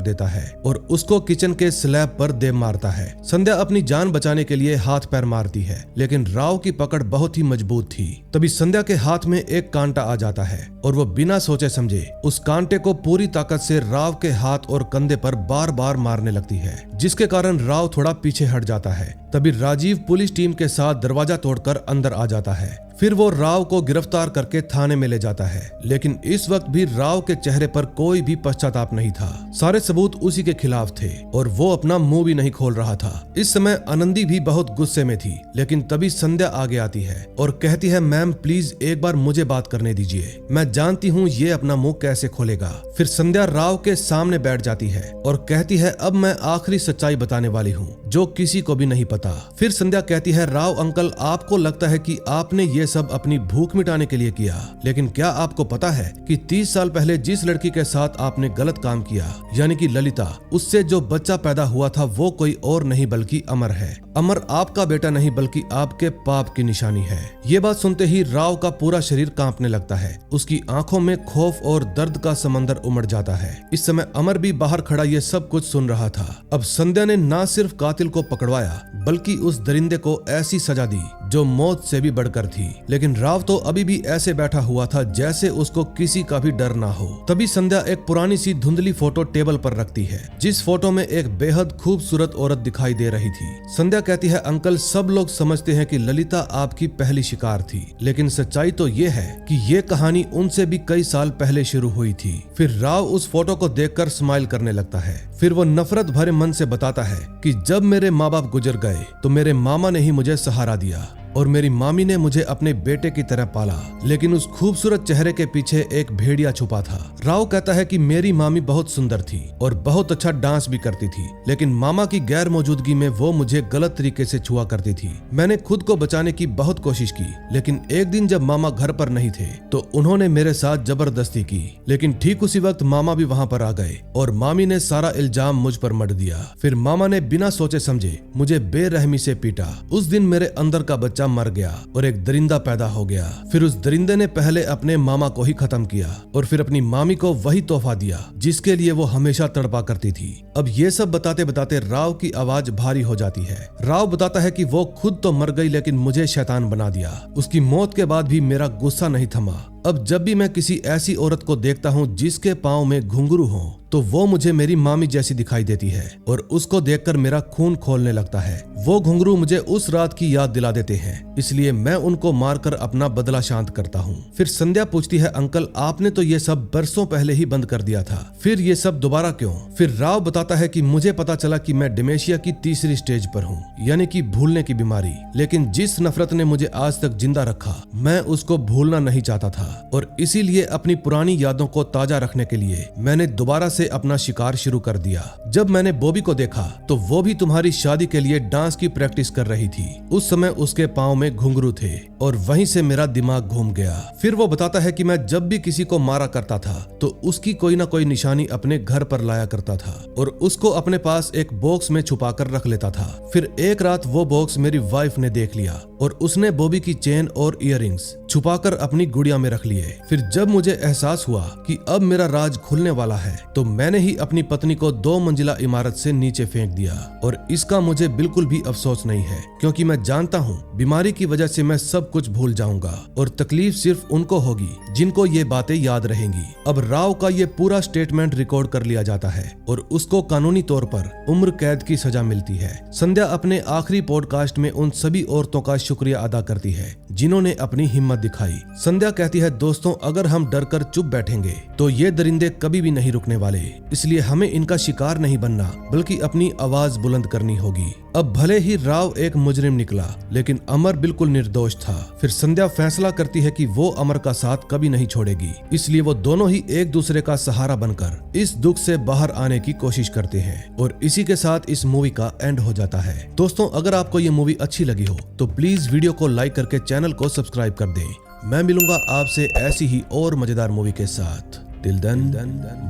देता है और उसको किचन के स्लैब पर दे मारता है। संध्या अपनी जान बचाने के लिए हाथ पैर मारती है, लेकिन राव की पकड़ बहुत ही मजबूत थी। तभी संध्या के हाथ में एक कांटा आ जाता है और वो बिना सोचे समझे उस कांटे को पूरी ताकत से राव के हाथ और कंधे पर बार बार मारने लगती है, जिसके कारण राव थोड़ा पीछे हट जाता है। तभी राजीव पुलिस टीम के साथ दरवाजा तोड़कर अंदर आ जाता है। फिर वो राव को गिरफ्तार करके थाने में ले जाता है, लेकिन इस वक्त भी राव के चेहरे पर कोई भी पश्चाताप नहीं था। सारे सबूत उसी के खिलाफ थे और वो अपना मुंह भी नहीं खोल रहा था। इस समय आनंदी भी बहुत गुस्से में थी, लेकिन तभी संध्या आगे आती है और कहती है मैम प्लीज एक बार मुझे बात करने दीजिए, मैं जानती हूँ ये अपना मुंह कैसे खोलेगा। फिर संध्या राव के सामने बैठ जाती है और कहती है अब मैं आखिरी सच्चाई बताने वाली हूँ जो किसी को भी नहीं पता। फिर संध्या कहती है राव अंकल, आपको लगता है कि आपने ये सब अपनी भूख मिटाने के लिए किया, लेकिन क्या आपको पता है कि 30 साल पहले जिस लड़की के साथ आपने गलत काम किया, यानी कि ललिता, उससे जो बच्चा पैदा हुआ था वो कोई और नहीं बल्कि अमर है। अमर आपका बेटा नहीं बल्कि आपके पाप की निशानी है। ये बात सुनते ही राव का पूरा शरीर कांपने लगता है। उसकी आंखों में खौफ और दर्द का समंदर उमड़ जाता है। इस समय अमर भी बाहर खड़ा ये सब कुछ सुन रहा था। अब संध्या ने न सिर्फ कातिल को पकड़वाया बल्कि उस दरिंदे को ऐसी सजा दी जो मौत से भी बढ़कर थी, लेकिन राव तो अभी भी ऐसे बैठा हुआ था जैसे उसको किसी का भी डर ना हो। तभी संध्या एक पुरानी सी धुंधली फोटो टेबल पर रखती है, जिस फोटो में एक बेहद खूबसूरत औरत दिखाई दे रही थी। संध्या कहती है अंकल, सब लोग समझते हैं कि ललिता आपकी पहली शिकार थी, लेकिन सच्चाई तो ये है कि ये कहानी उनसे भी कई साल पहले शुरू हुई थी। फिर राव उस फोटो को देखकर स्माइल करने लगता है। फिर वो नफरत भरे मन से बताता है कि जब मेरे माँ बाप गुजर गए तो मेरे मामा ने ही मुझे सहारा दिया और मेरी मामी ने मुझे अपने बेटे की तरह पाला, लेकिन उस खूबसूरत चेहरे के पीछे एक भेड़िया छुपा था। राव कहता है कि मेरी मामी बहुत सुंदर थी और बहुत अच्छा डांस भी करती थी, लेकिन मामा की गैर मौजूदगी में वो मुझे गलत तरीके से छुआ करती थी। मैंने खुद को बचाने की बहुत कोशिश की, लेकिन एक दिन जब मामा घर पर नहीं थे तो उन्होंने मेरे साथ जबरदस्ती की, लेकिन ठीक उसी वक्त मामा भी वहाँ पर आ गए और मामी ने सारा इल्जाम मुझ पर मढ़ दिया। फिर मामा ने बिना सोचे समझे मुझे बेरहमी से पीटा। उस दिन मेरे अंदर का बच्चा मर गया और एक दरिंदा पैदा हो गया। फिर उस दरिंदे ने पहले अपने मामा को ही खत्म किया और फिर अपनी मामी को वही तोहफा दिया जिसके लिए वो हमेशा तड़पा करती थी। अब ये सब बताते बताते राव की आवाज भारी हो जाती है। राव बताता है कि वो खुद तो मर गई लेकिन मुझे शैतान बना दिया। उसकी मौत के बाद भी मेरा गुस्सा नहीं थमा। अब जब भी मैं किसी ऐसी औरत को देखता हूँ जिसके पाँव में घुंघरू हो तो वो मुझे मेरी मामी जैसी दिखाई देती है और उसको देखकर मेरा खून खोलने लगता है। वो घुंघरू मुझे उस रात की याद दिला देते हैं, इसलिए मैं उनको मारकर अपना बदला शांत करता हूँ। फिर संध्या पूछती है अंकल, आपने तो ये सब बरसों पहले ही बंद कर दिया था, फिर ये सब दोबारा क्यों? फिर राव बताता है कि मुझे पता चला कि मैं डिमेंशिया की तीसरी स्टेज पर हूँ, यानी कि भूलने की बीमारी, लेकिन जिस नफरत ने मुझे आज तक जिंदा रखा मैं उसको भूलना नहीं चाहता था और इसीलिए अपनी पुरानी यादों को ताजा रखने के लिए मैंने दोबारा से अपना शिकार शुरू कर दिया। जब मैंने बॉबी को देखा तो वो भी तुम्हारी शादी के लिए डांस की प्रैक्टिस कर रही थी। उस समय उसके पाँव में घुंघरू थे और वहीं से मेरा दिमाग घूम गया। फिर वो बताता है कि मैं जब भी किसी को मारा करता था तो उसकी कोई ना कोई निशानी अपने घर पर लाया करता था और उसको अपने पास एक बॉक्स में छुपा कर रख लेता था। फिर एक रात वो बॉक्स मेरी वाइफ ने देख लिया और उसने बॉबी की चेन और इयररिंग्स छुपाकर अपनी गुड़िया में रख लिए। फिर जब मुझे एहसास हुआ कि अब मेरा राज खुलने वाला है तो मैंने ही अपनी पत्नी को 2 मंजिला इमारत से नीचे फेंक दिया और इसका मुझे बिल्कुल भी अफसोस नहीं है, क्योंकि मैं जानता हूँ बीमारी की वजह से मैं सब कुछ भूल जाऊंगा और तकलीफ सिर्फ उनको होगी जिनको ये बातें याद रहेंगी। अब राव का ये पूरा स्टेटमेंट रिकॉर्ड कर लिया जाता है और उसको कानूनी तौर पर उम्र कैद की सजा मिलती है। संध्या अपने आखिरी पॉडकास्ट में उन सभी औरतों का शुक्रिया अदा करती है जिन्होंने अपनी हिम्मत दिखाई। संध्या कहती है, दोस्तों अगर हम डर कर चुप बैठेंगे तो ये दरिंदे कभी भी नहीं रुकने वाले, इसलिए हमें इनका शिकार नहीं बनना बल्कि अपनी आवाज बुलंद करनी होगी। अब भले ही राव एक मुजरिम निकला लेकिन अमर बिल्कुल निर्दोष था। फिर संध्या फैसला करती है कि वो अमर का साथ कभी नहीं छोड़ेगी, इसलिए वो दोनों ही एक दूसरे का सहारा बनकर इस दुख से बाहर आने की कोशिश करते हैं और इसी के साथ इस मूवी का एंड हो जाता है। दोस्तों अगर आपको ये मूवी अच्छी लगी हो तो प्लीज वीडियो को लाइक करके चैनल को सब्सक्राइब कर दें। मैं मिलूंगा आपसे ऐसी ही और मजेदार मूवी के साथ। Till then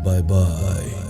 bye bye.